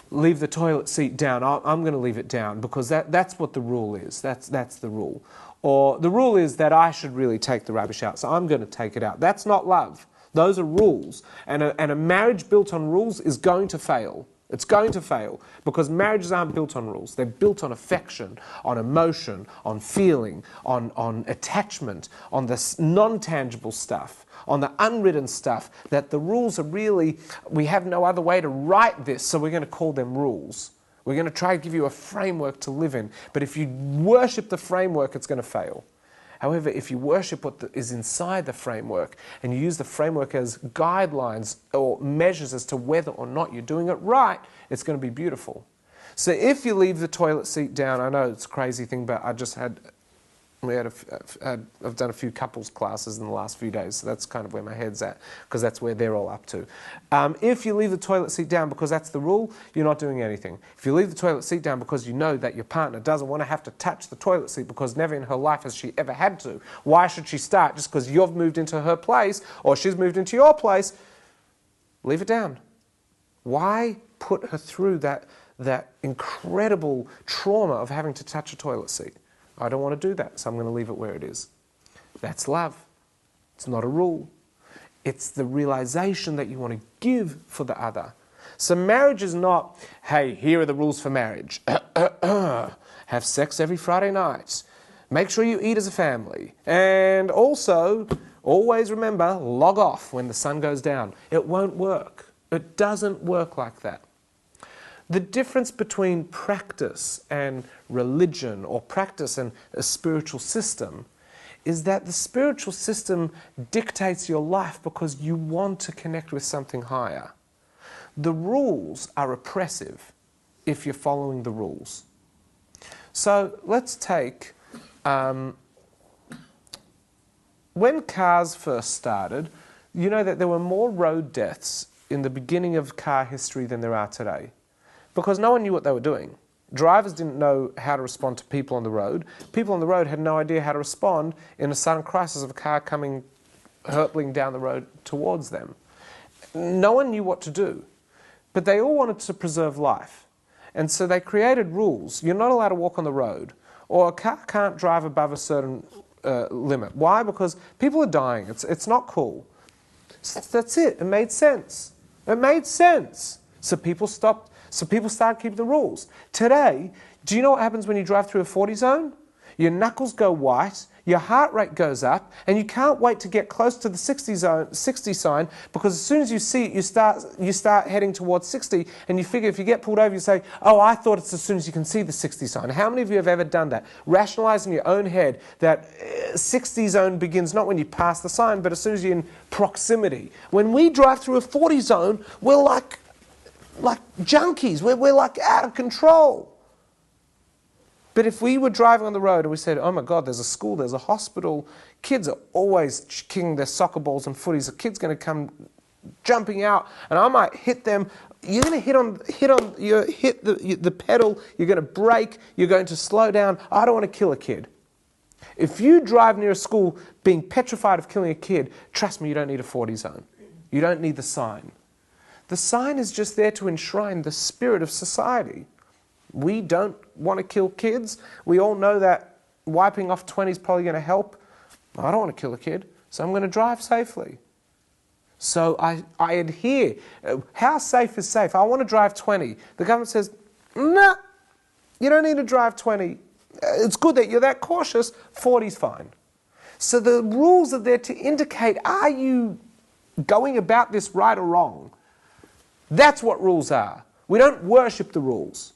leave the toilet seat down, I'm going to leave it down because that's what the rule is. That's the rule. Or the rule is that I should really take the rubbish out, so I'm going to take it out. That's not love. Those are rules. And a marriage built on rules is going to fail. It's going to fail because marriages aren't built on rules. They're built on affection, on emotion, on feeling, on attachment, on the non-tangible stuff, on the unwritten stuff, that the rules are really, we have no other way to write this, so we're going to call them rules. We're going to try to give you a framework to live in. But if you worship the framework, it's going to fail. However, if you worship what is inside the framework and you use the framework as guidelines or measures as to whether or not you're doing it right, it's going to be beautiful. So if you leave the toilet seat down, I know it's a crazy thing, but I've done a few couples classes in the last few days, so that's kind of where my head's at, because that's where they're all up to. If you leave the toilet seat down because that's the rule, you're not doing anything. If you leave the toilet seat down because you know that your partner doesn't want to have to touch the toilet seat because never in her life has she ever had to, why should she start just because you've moved into her place or she's moved into your place? Leave it down. Why put her through that incredible trauma of having to touch a toilet seat? I don't want to do that, so I'm going to leave it where it is. That's love. It's not a rule. It's the realization that you want to give for the other. So marriage is not, hey, here are the rules for marriage. Have sex every Friday night. Make sure you eat as a family. And also, always remember, log off when the sun goes down. It won't work. It doesn't work like that. The difference between practice and religion, or practice and a spiritual system, is that the spiritual system dictates your life because you want to connect with something higher. The rules are oppressive if you're following the rules. So let's take, when cars first started, you know that there were more road deaths in the beginning of car history than there are today. Because no one knew what they were doing. Drivers didn't know how to respond to people on the road. People on the road had no idea how to respond in a sudden crisis of a car coming hurtling down the road towards them. No one knew what to do. But they all wanted to preserve life. And so they created rules. You're not allowed to walk on the road. Or a car can't drive above a certain limit. Why? Because people are dying. It's not cool. So that's it. It made sense. It made sense. So people stopped. So people started keeping the rules. Today, do you know what happens when you drive through a 40 zone? Your knuckles go white, your heart rate goes up, and you can't wait to get close to the 60 sign, because as soon as you see it, you start heading towards 60, and you figure if you get pulled over, you say, oh, I thought it's as soon as you can see the 60 sign. How many of you have ever done that? Rationalize in your own head that 60 zone begins not when you pass the sign, but as soon as you're in proximity. When we drive through a 40 zone, we're like junkies. We're like out of control. But if we were driving on the road and we said, oh my God, there's a school, there's a hospital, kids are always kicking their soccer balls and footies, a kid's going to come jumping out and I might hit them. You're going to hit the pedal, you're going to brake, you're going to slow down. I don't want to kill a kid. If you drive near a school being petrified of killing a kid, trust me, you don't need a 40 zone. You don't need the sign. The sign is just there to enshrine the spirit of society. We don't want to kill kids. We all know that wiping off 20 is probably going to help. I don't want to kill a kid, so I'm going to drive safely. So I adhere. How safe is safe? I want to drive 20. The government says, nah, you don't need to drive 20. It's good that you're that cautious. 40's fine. So the rules are there to indicate, are you going about this right or wrong? That's what rules are. We don't worship the rules.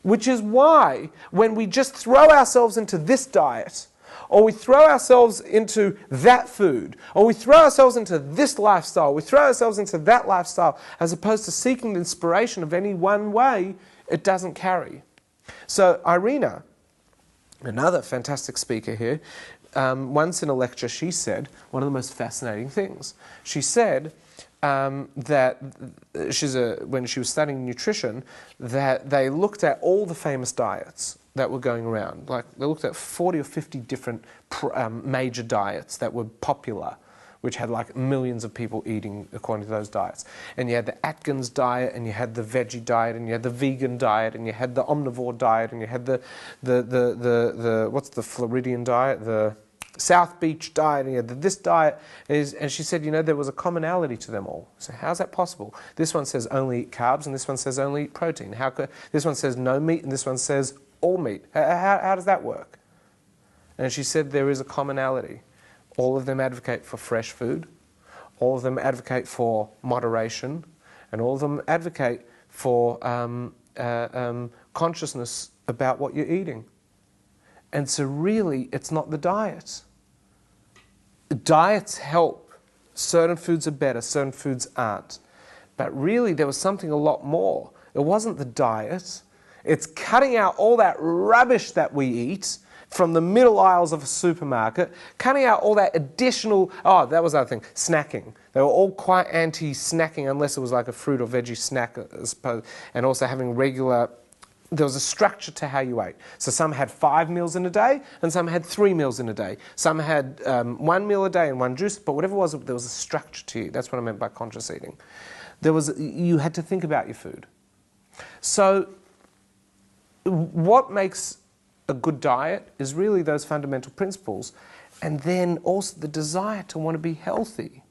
Which is why when we just throw ourselves into this diet, or we throw ourselves into that food, or we throw ourselves into this lifestyle, we throw ourselves into that lifestyle, as opposed to seeking the inspiration of any one way, it doesn't carry. So Irina, another fantastic speaker here, once in a lecture she said one of the most fascinating things. She said that when she was studying nutrition, that they looked at all the famous diets that were going around. Like they looked at 40 or 50 different major diets that were popular, which had like millions of people eating according to those diets. And you had the Atkins diet, and you had the veggie diet, and you had the vegan diet, and you had the omnivore diet, and you had the what's the Floridian diet, the South Beach diet, and you had this diet. And she said, there was a commonality to them all. So how's that possible? This one says only eat carbs, and this one says only eat protein. This one says no meat, and this one says all meat. How does that work? And she said there is a commonality. All of them advocate for fresh food. All of them advocate for moderation. And all of them advocate for consciousness about what you're eating. And so really, it's not the diet. Diets help. Certain foods are better, certain foods aren't. But really, there was something a lot more. It wasn't the diet. It's cutting out all that rubbish that we eat from the middle aisles of a supermarket, cutting out all that additional, that was the other thing, snacking. They were all quite anti-snacking unless it was like a fruit or veggie snack, I suppose, and also having there was a structure to how you ate. So some had 5 meals in a day, and some had 3 meals in a day. Some had 1 meal a day and 1 juice, but whatever it was, there was a structure to you. That's what I meant by conscious eating. You had to think about your food. So what makes a good diet is really those fundamental principles, and then also the desire to want to be healthy.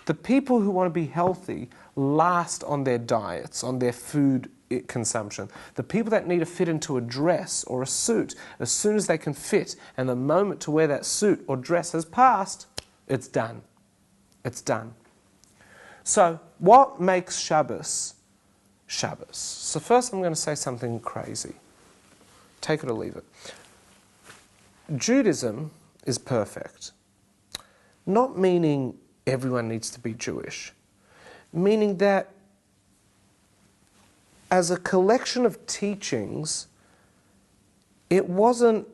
The people who want to be healthy last on their diets, on their food consumption. The people that need to fit into a dress or a suit, as soon as they can fit, and the moment to wear that suit or dress has passed, it's done. It's done. So, what makes Shabbos Shabbos? So first I'm going to say something crazy. Take it or leave it. Judaism is perfect. Not meaning everyone needs to be Jewish. Meaning that as a collection of teachings, it wasn't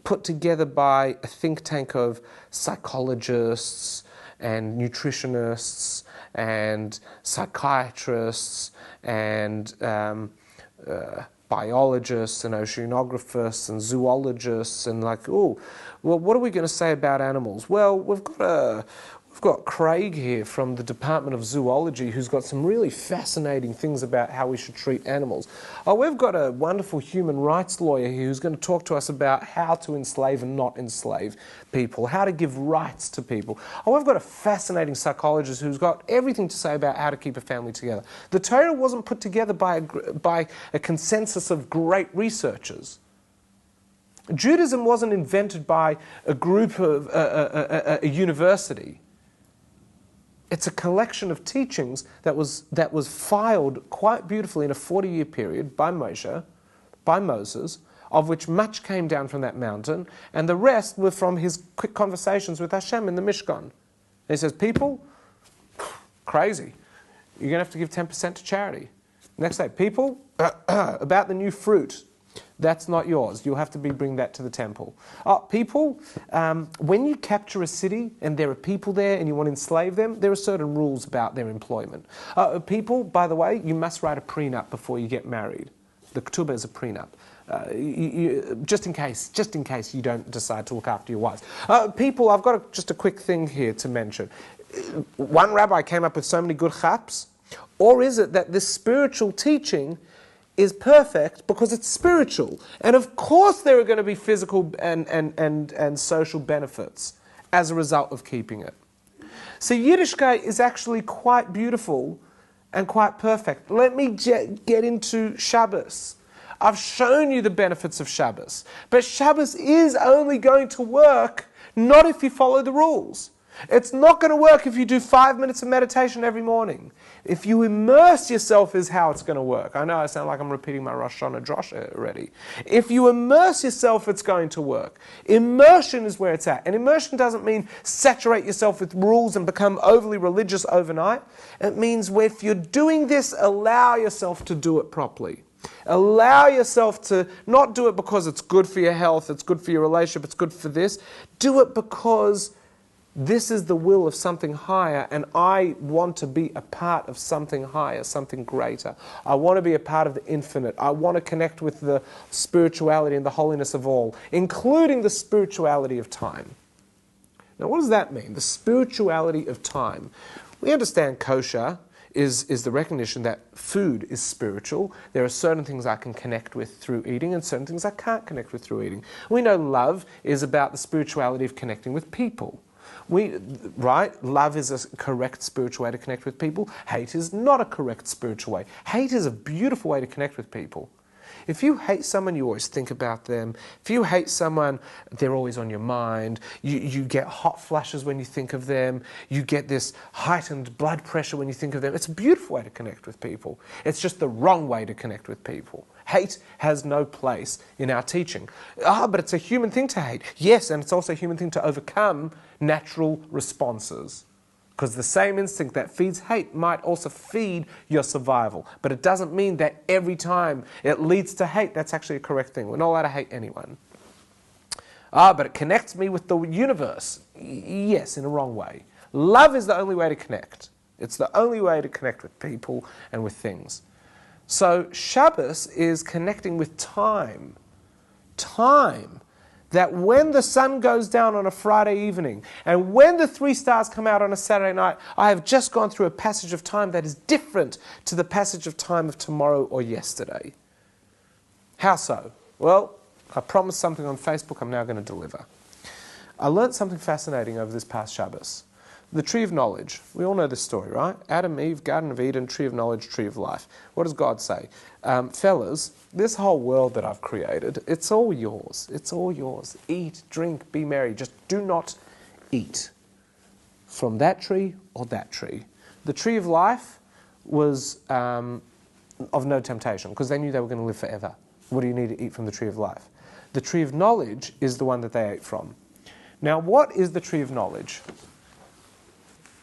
put together by a think tank of psychologists and nutritionists and psychiatrists and biologists and oceanographers and zoologists and what are we going to say about animals? Well, we've got Craig here from the Department of Zoology who's got some really fascinating things about how we should treat animals. We've got a wonderful human rights lawyer here who's going to talk to us about how to enslave and not enslave people, how to give rights to people. We've got a fascinating psychologist who's got everything to say about how to keep a family together. The Torah wasn't put together by a consensus of great researchers. Judaism wasn't invented by a group of a university. It's a collection of teachings that was filed quite beautifully in a 40-year period by Moses, of which much came down from that mountain, and the rest were from his quick conversations with Hashem in the Mishkan. And he says, people, crazy. You're going to have to give 10% to charity. Next day, people, about the new fruit. That's not yours. You'll have to bring that to the temple. People, when you capture a city and there are people there and you want to enslave them, there are certain rules about their employment. People, by the way, you must write a prenup before you get married. The ketubah is a prenup. Just in case you don't decide to look after your wives. People, I've got just a quick thing here to mention. One rabbi came up with so many good chaps, or is it that this spiritual teaching is perfect because it's spiritual? And of course there are going to be physical and social benefits as a result of keeping it. So Yiddishkeit is actually quite beautiful and quite perfect. Let me get into Shabbos. I've shown you the benefits of Shabbos. But Shabbos is only going to work not if you follow the rules. It's not going to work if you do 5 minutes of meditation every morning. If you immerse yourself is how it's going to work. I know I sound like I'm repeating my Rosh Hashanah drasha already. If you immerse yourself, it's going to work. Immersion is where it's at. And immersion doesn't mean saturate yourself with rules and become overly religious overnight. It means if you're doing this, allow yourself to do it properly. Allow yourself to not do it because it's good for your health, it's good for your relationship, it's good for this. Do it because this is the will of something higher, and I want to be a part of something higher, something greater. I want to be a part of the infinite. I want to connect with the spirituality and the holiness of all, including the spirituality of time. Now, what does that mean? The spirituality of time. We understand kosher is the recognition that food is spiritual. There are certain things I can connect with through eating and certain things I can't connect with through eating. We know love is about the spirituality of connecting with people. Right? Love is a correct spiritual way to connect with people. Hate is not a correct spiritual way. Hate is a beautiful way to connect with people. If you hate someone, you always think about them. If you hate someone, they're always on your mind. You get hot flashes when you think of them. You get this heightened blood pressure when you think of them. It's a beautiful way to connect with people. It's just the wrong way to connect with people. Hate has no place in our teaching. But it's a human thing to hate. Yes, and it's also a human thing to overcome natural responses. Because the same instinct that feeds hate might also feed your survival. But it doesn't mean that every time it leads to hate, that's actually a correct thing. We're not allowed to hate anyone. But it connects me with the universe. Yes, in a wrong way. Love is the only way to connect. It's the only way to connect with people and with things. So Shabbos is connecting with time. Time. That when the sun goes down on a Friday evening and when the 3 stars come out on a Saturday night, I have just gone through a passage of time that is different to the passage of time of tomorrow or yesterday. How so? Well, I promised something on Facebook I'm now going to deliver. I learnt something fascinating over this past Shabbos. The tree of knowledge. We all know this story, right? Adam, Eve, Garden of Eden, tree of knowledge, tree of life. What does God say? Fellas, this whole world that I've created, it's all yours. It's all yours. Eat, drink, be merry. Just do not eat from that tree or that tree. The tree of life was of no temptation because they knew they were going to live forever. What do you need to eat from the tree of life? The tree of knowledge is the one that they ate from. Now, what is the tree of knowledge?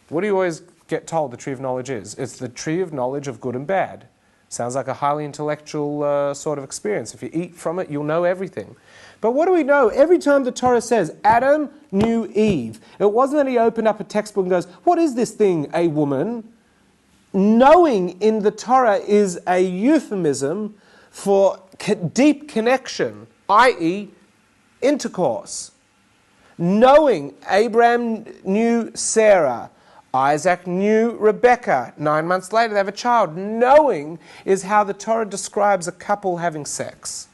What do you always get told the tree of knowledge is? It's the tree of knowledge of good and bad. Sounds like a highly intellectual sort of experience. If you eat from it, you'll know everything. But what do we know? Every time the Torah says, Adam knew Eve, it wasn't that he opened up a textbook and goes, what is this thing, a woman? Knowing in the Torah is a euphemism for deep connection, i.e. intercourse. Knowing, Abraham knew Sarah. Isaac knew Rebecca. 9 months later, they have a child. Knowing is how the Torah describes a couple having sex.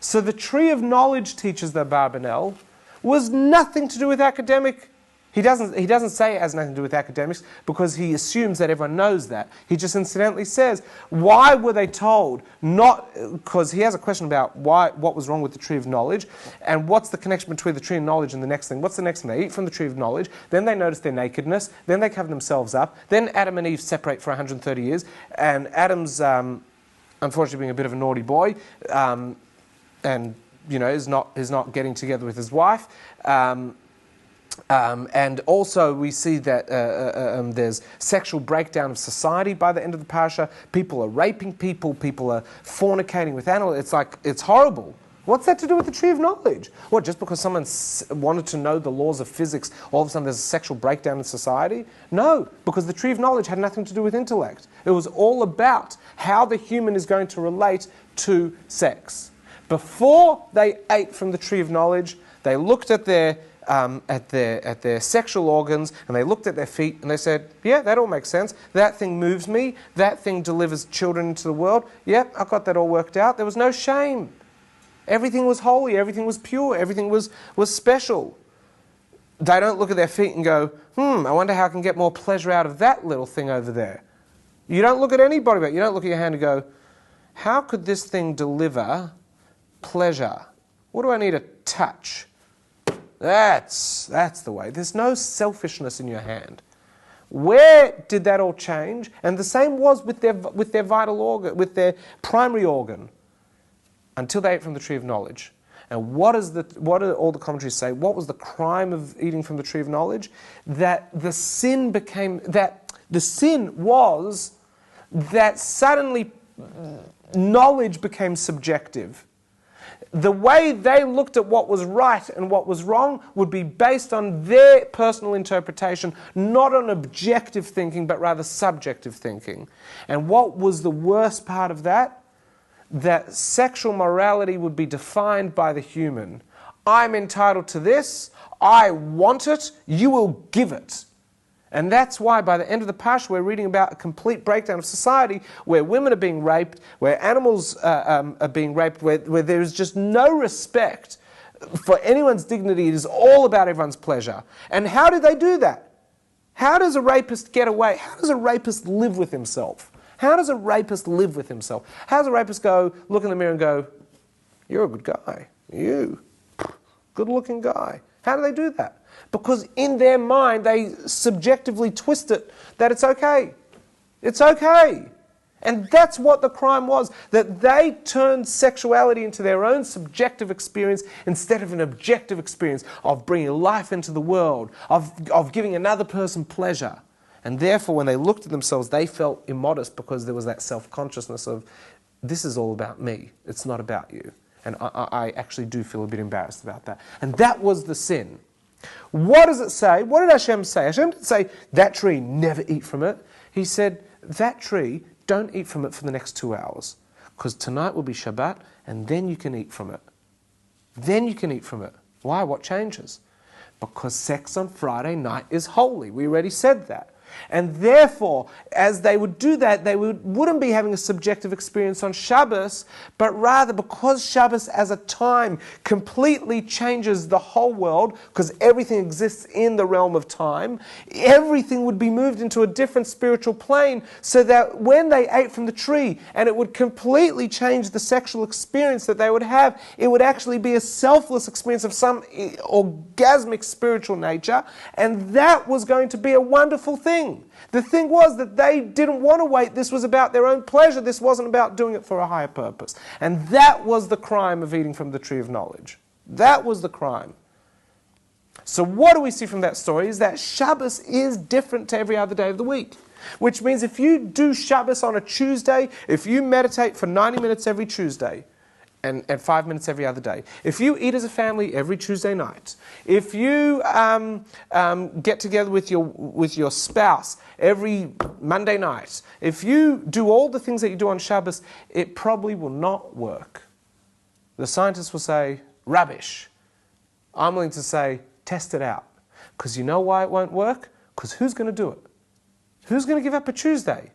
So the tree of knowledge, teaches the Abarbanel, was nothing to do with academic. He doesn't say it has nothing to do with academics because he assumes that everyone knows that. He just incidentally says, why were they told not, because he has a question about what was wrong with the tree of knowledge and what's the connection between the tree of knowledge and the next thing. What's the next thing? They eat from the tree of knowledge, then they notice their nakedness, then they cover themselves up, then Adam and Eve separate for 130 years, and Adam's, unfortunately being a bit of a naughty boy, and is not getting together with his wife, and also we see that there's sexual breakdown of society by the end of the parasha. People are raping people. People are fornicating with animals. It's horrible. What's that to do with the tree of knowledge? What, just because someone wanted to know the laws of physics, all of a sudden there's a sexual breakdown in society? No, because the tree of knowledge had nothing to do with intellect. It was all about how the human is going to relate to sex. Before they ate from the tree of knowledge, they looked at their sexual organs, and they looked at their feet, and they said, yeah, that all makes sense. That thing moves me. That thing delivers children into the world. Yep, I've got that all worked out. There was no shame. Everything was holy. Everything was pure. Everything was special. They don't look at their feet and go, I wonder how I can get more pleasure out of that little thing over there. You don't look at any body part. You don't look at your hand and go, how could this thing deliver pleasure? What do I need to touch? That's the way. There's no selfishness in your hand. Where did that all change? And the same was with their vital organ, with their primary organ, until they ate from the tree of knowledge. And what do all the commentaries say? What was the crime of eating from the tree of knowledge? That the sin was that suddenly knowledge became subjective. The way they looked at what was right and what was wrong would be based on their personal interpretation, not on objective thinking, but rather subjective thinking. And what was the worst part of that? That sexual morality would be defined by the human. I'm entitled to this, I want it, you will give it. And that's why by the end of the Parsha we're reading about a complete breakdown of society where women are being raped, where animals are being raped, where there is just no respect for anyone's dignity. It is all about everyone's pleasure. And how do they do that? How does a rapist get away? How does a rapist live with himself? How does a rapist live with himself? How does a rapist go, look in the mirror and go, you're a good guy. You, good-looking guy. How do they do that? Because in their mind, they subjectively twist it that it's okay. It's okay. And that's what the crime was, that they turned sexuality into their own subjective experience instead of an objective experience of bringing life into the world, of giving another person pleasure. And therefore, when they looked at themselves, they felt immodest because there was that self-consciousness of, this is all about me, it's not about you. And I actually do feel a bit embarrassed about that. And that was the sin. What does it say? What did Hashem say? Hashem didn't say, that tree, never eat from it. He said, that tree, don't eat from it for the next 2 hours. Because tonight will be Shabbat, and then you can eat from it. Then you can eat from it. Why? What changes? Because sex on Friday night is holy. We already said that. And therefore, as they would do that, they wouldn't be having a subjective experience on Shabbos, but rather because Shabbos as a time completely changes the whole world, because everything exists in the realm of time, everything would be moved into a different spiritual plane, so that when they ate from the tree, and it would completely change the sexual experience that they would have, it would actually be a selfless experience of some orgasmic spiritual nature, and that was going to be a wonderful thing. The thing was that they didn't want to wait. This was about their own pleasure. This wasn't about doing it for a higher purpose. And that was the crime of eating from the tree of knowledge. That was the crime. So what do we see from that story is that Shabbos is different to every other day of the week. Which means if you do Shabbos on a Tuesday, if you meditate for 90 minutes every Tuesday, and 5 minutes every other day. If you eat as a family every Tuesday night, if you get together with your spouse every Monday night, if you do all the things that you do on Shabbos, it probably will not work. The scientists will say, rubbish. I'm willing to say, test it out. Because you know why it won't work? Because who's going to do it? Who's going to give up a Tuesday?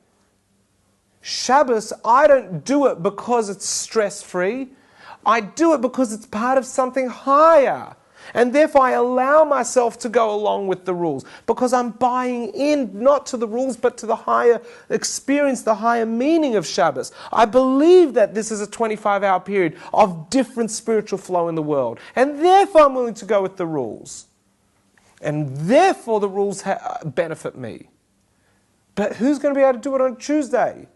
Shabbos, I don't do it because it's stress-free. I do it because it's part of something higher. And therefore I allow myself to go along with the rules. Because I'm buying in not to the rules but to the higher experience, the higher meaning of Shabbos. I believe that this is a 25-hour period of different spiritual flow in the world. And therefore I'm willing to go with the rules. And therefore the rules benefit me. But who's going to be able to do it on Tuesday?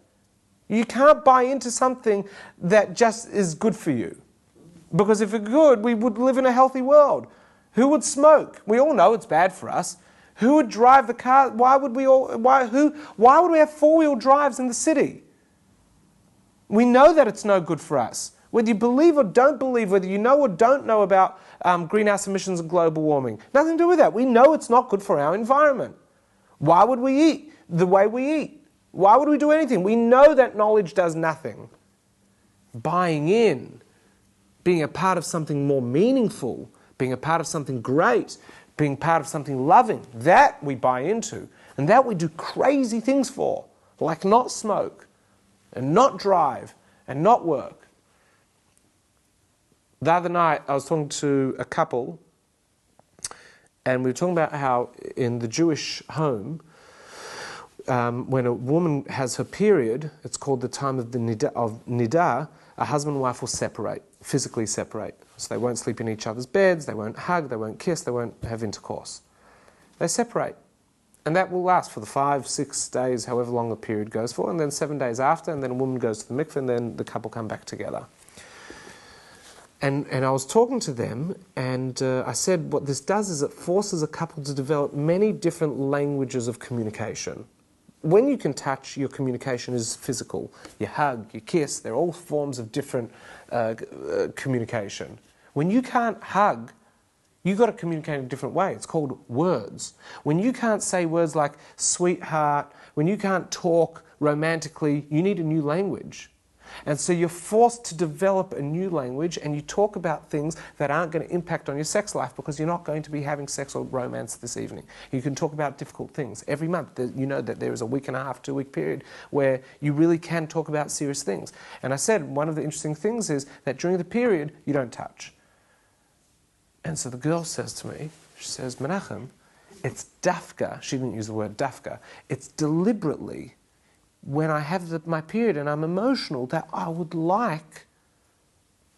You can't buy into something that just is good for you. Because if it good, we would live in a healthy world. Who would smoke? We all know it's bad for us. Who would drive the car? Why would we have four-wheel drives in the city? We know that it's no good for us. Whether you believe or don't believe, whether you know or don't know about greenhouse emissions and global warming, nothing to do with that. We know it's not good for our environment. Why would we eat the way we eat? Why would we do anything? We know that knowledge does nothing. Buying in, being a part of something more meaningful, being a part of something great, being part of something loving, that we buy into. And that we do crazy things for, like not smoke, and not drive, and not work. The other night I was talking to a couple, And we were talking about how in the Jewish home, when a woman has her period, it's called the time of the nidah, a husband and wife will separate, physically separate. So they won't sleep in each other's beds, they won't hug, they won't kiss, they won't have intercourse. They separate. And that will last for the 5-6 days, however long the period goes for, and then 7 days after, and then a woman goes to the mikveh, and then the couple come back together. And I was talking to them, and I said what this does is it forces a couple to develop many different languages of communication. When you can touch, your communication is physical. You hug, you kiss, they're all forms of different communication. When you can't hug, you've got to communicate in a different way. It's called words. When you can't say words like sweetheart, when you can't talk romantically, you need a new language. And so you're forced to develop a new language, and you talk about things that aren't going to impact on your sex life because you're not going to be having sex or romance this evening. You can talk about difficult things. Every month, you know that there is a week and a half, 2-week period where you really can talk about serious things. And I said one of the interesting things is that during the period, you don't touch. And so the girl says to me, she says, Menachem, it's dafka. She didn't use the word dafka. It's deliberately when I have my period and I'm emotional that I would like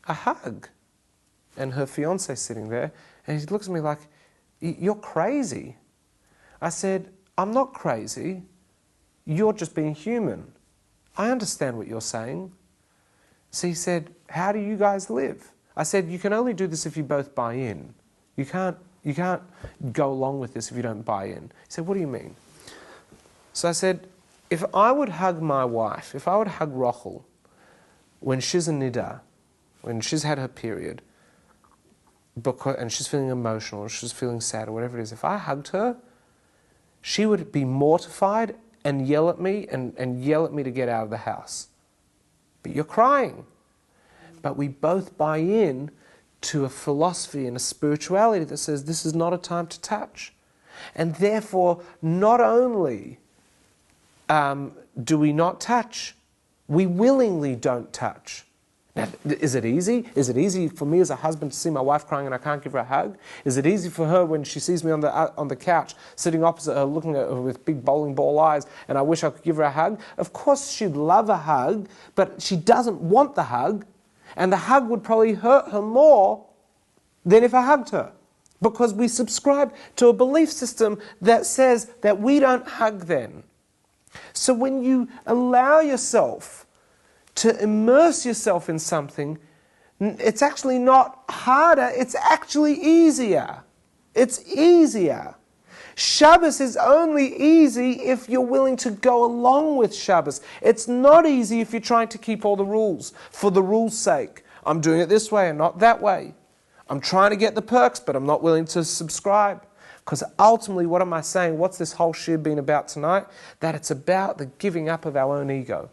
a hug. And her fiance's sitting there, and he looks at me like, you're crazy. I said, I'm not crazy. You're just being human. I understand what you're saying. So he said, how do you guys live? I said, you can only do this if you both buy in. You can't go along with this if you don't buy in. He said, what do you mean? So I said, if I would hug my wife, if I would hug Rachel when she's in nidah, when she's had her period, and she's feeling emotional, or she's feeling sad, or whatever it is, if I hugged her, she would be mortified and yell at me and yell at me to get out of the house. But you're crying. But we both buy in to a philosophy and a spirituality that says this is not a time to touch. And therefore, not only do we not touch, we willingly don't touch. Now, is it easy? Is it easy for me as a husband to see my wife crying and I can't give her a hug? Is it easy for her when she sees me on the couch, sitting opposite her, looking at her with big bowling ball eyes, and I wish I could give her a hug? Of course she'd love a hug, but she doesn't want the hug, and the hug would probably hurt her more than if I hugged her. Because we subscribe to a belief system that says that we don't hug then. So when you allow yourself to immerse yourself in something, it's actually not harder, it's actually easier. It's easier. Shabbos is only easy if you're willing to go along with Shabbos. It's not easy if you're trying to keep all the rules for the rules' sake. I'm doing it this way and not that way. I'm trying to get the perks, but I'm not willing to subscribe. Because ultimately, what am I saying? What's this whole shir been about tonight? That it's about the giving up of our own ego.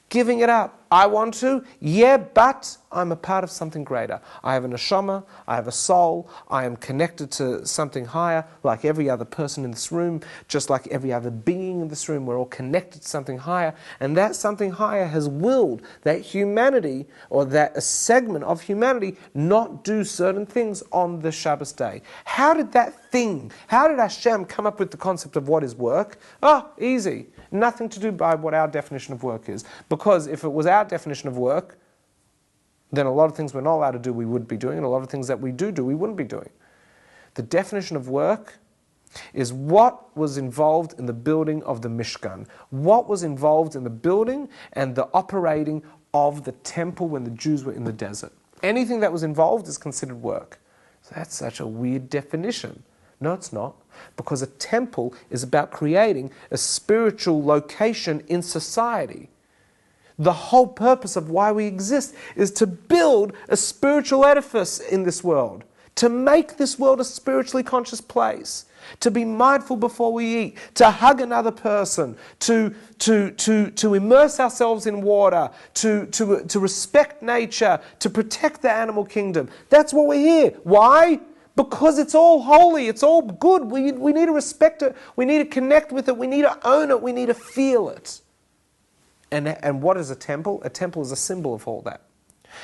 Giving it up. I want to, yeah, but I'm a part of something greater. I have a neshama, I have a soul, I am connected to something higher, like every other person in this room, just like every other being in this room. We're all connected to something higher, and that something higher has willed that humanity, or that a segment of humanity, not do certain things on the Shabbos day. How did Hashem come up with the concept of what is work? Oh, easy. Nothing to do by what our definition of work is. Because if it was our definition of work, then a lot of things we're not allowed to do we would be doing, and a lot of things that we do we wouldn't be doing. The definition of work is what was involved in the building of the Mishkan, what was involved in the building and the operating of the temple when the Jews were in the desert. Anything that was involved is considered work. So that's such a weird definition. No, it's not. Because a temple is about creating a spiritual location in society. The whole purpose of why we exist is to build a spiritual edifice in this world, to make this world a spiritually conscious place, to be mindful before we eat, to hug another person, to immerse ourselves in water, to respect nature, to protect the animal kingdom. That's what we're here. Why? Because it's all holy, it's all good. We need to respect it, we need to connect with it, we need to own it, we need to feel it. And what is a temple? A temple is a symbol of all that.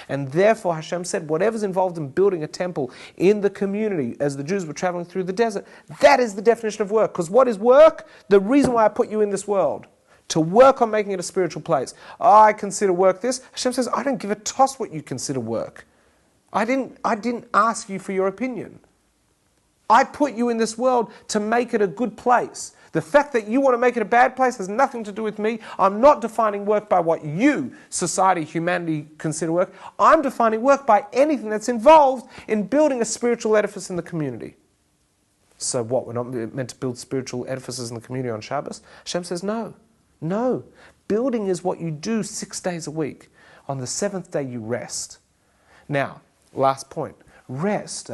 And therefore Hashem said, whatever's involved in building a temple in the community as the Jews were traveling through the desert, that is the definition of work. Because what is work? The reason why I put you in this world. To work on making it a spiritual place. I consider work this. Hashem says, I don't give a toss what you consider work. I didn't ask you for your opinion. I put you in this world to make it a good place. The fact that you want to make it a bad place has nothing to do with me. I'm not defining work by what you, society, humanity, consider work. I'm defining work by anything that's involved in building a spiritual edifice in the community. So what, we're not meant to build spiritual edifices in the community on Shabbos? Hashem says no. No. Building is what you do 6 days a week. On the 7th day you rest. Now, last point. Rest,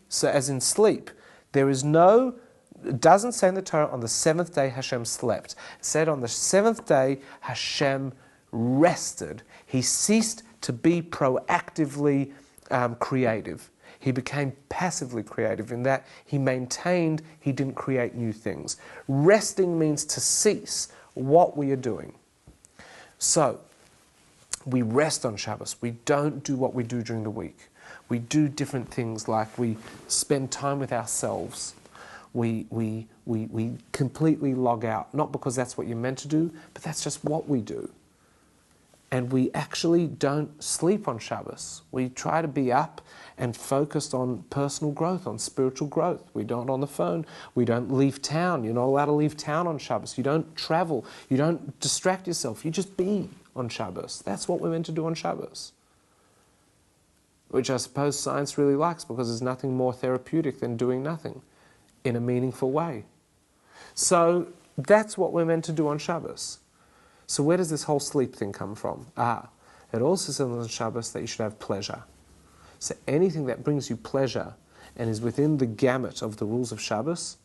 So as in sleep. There is no... It doesn't say in the Torah on the 7th day Hashem slept. It said on the 7th day Hashem rested. He ceased to be proactively creative. He became passively creative in that he maintained, he didn't create new things. Resting means to cease what we are doing. So, we rest on Shabbos. We don't do what we do during the week. We do different things, like we spend time with ourselves. We completely log out, not because that's what you're meant to do, but that's just what we do. And we actually don't sleep on Shabbos. We try to be up and focused on personal growth, on spiritual growth. We don't on the phone. We don't leave town. You're not allowed to leave town on Shabbos. You don't travel. You don't distract yourself. You just be on Shabbos. That's what we're meant to do on Shabbos. Which I suppose science really likes, because there's nothing more therapeutic than doing nothing in a meaningful way. So that's what we're meant to do on Shabbos. So where does this whole sleep thing come from? It also says on Shabbos that you should have pleasure. So anything that brings you pleasure and is within the gamut of the rules of Shabbos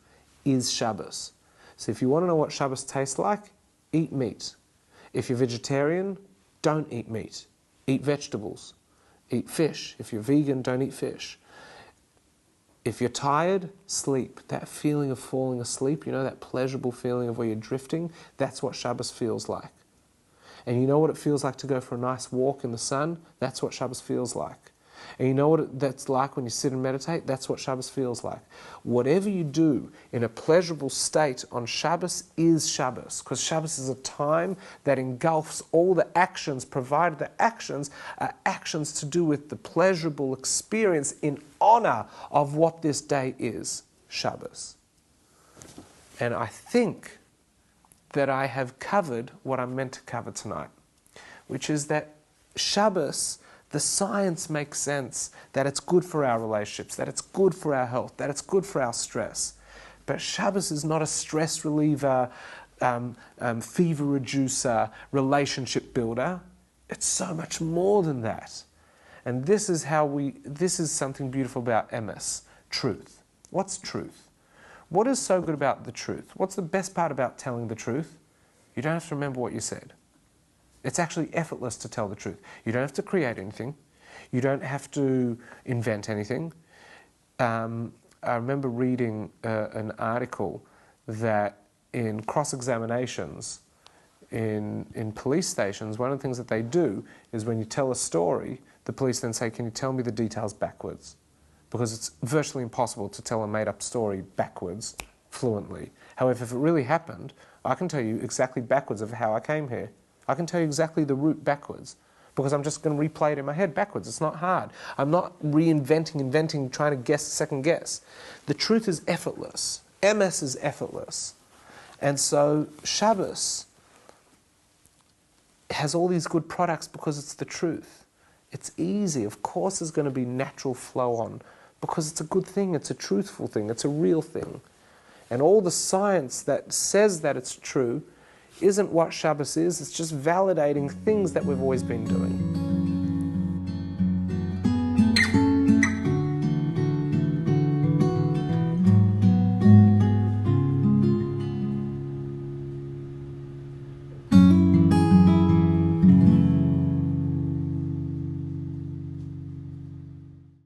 is Shabbos. So if you want to know what Shabbos tastes like, eat meat. If you're vegetarian, don't eat meat. Eat vegetables. Eat fish. If you're vegan, don't eat fish. If you're tired, sleep. That feeling of falling asleep, you know, that pleasurable feeling of where you're drifting, that's what Shabbos feels like. And you know what it feels like to go for a nice walk in the sun? That's what Shabbos feels like. And you know what that's like when you sit and meditate? That's what Shabbos feels like. Whatever you do in a pleasurable state on Shabbos is Shabbos, because Shabbos is a time that engulfs all the actions, provided the actions are actions to do with the pleasurable experience in honor of what this day is, Shabbos. And I think that I have covered what I'm meant to cover tonight, which is that Shabbos, the science makes sense, that it's good for our relationships, that it's good for our health, that it's good for our stress. But Shabbos is not a stress reliever, fever reducer, relationship builder. It's so much more than that. And this is something beautiful about MS, truth. What's truth? What is so good about the truth? What's the best part about telling the truth? You don't have to remember what you said. It's actually effortless to tell the truth. You don't have to create anything. You don't have to invent anything. I remember reading an article that in cross-examinations in police stations, one of the things that they do is when you tell a story, the police then say, can you tell me the details backwards? Because it's virtually impossible to tell a made-up story backwards, fluently. However, if it really happened, I can tell you exactly backwards of how I came here. I can tell you exactly the route backwards, because I'm just going to replay it in my head backwards. It's not hard. I'm not reinventing, inventing, trying to guess, second guess. The truth is effortless. MS is effortless. And so Shabbos has all these good products because it's the truth. It's easy. Of course there's going to be natural flow on, because it's a good thing, it's a truthful thing, it's a real thing. And all the science that says that it's true isn't what Shabbos is, it's just validating things that we've always been doing.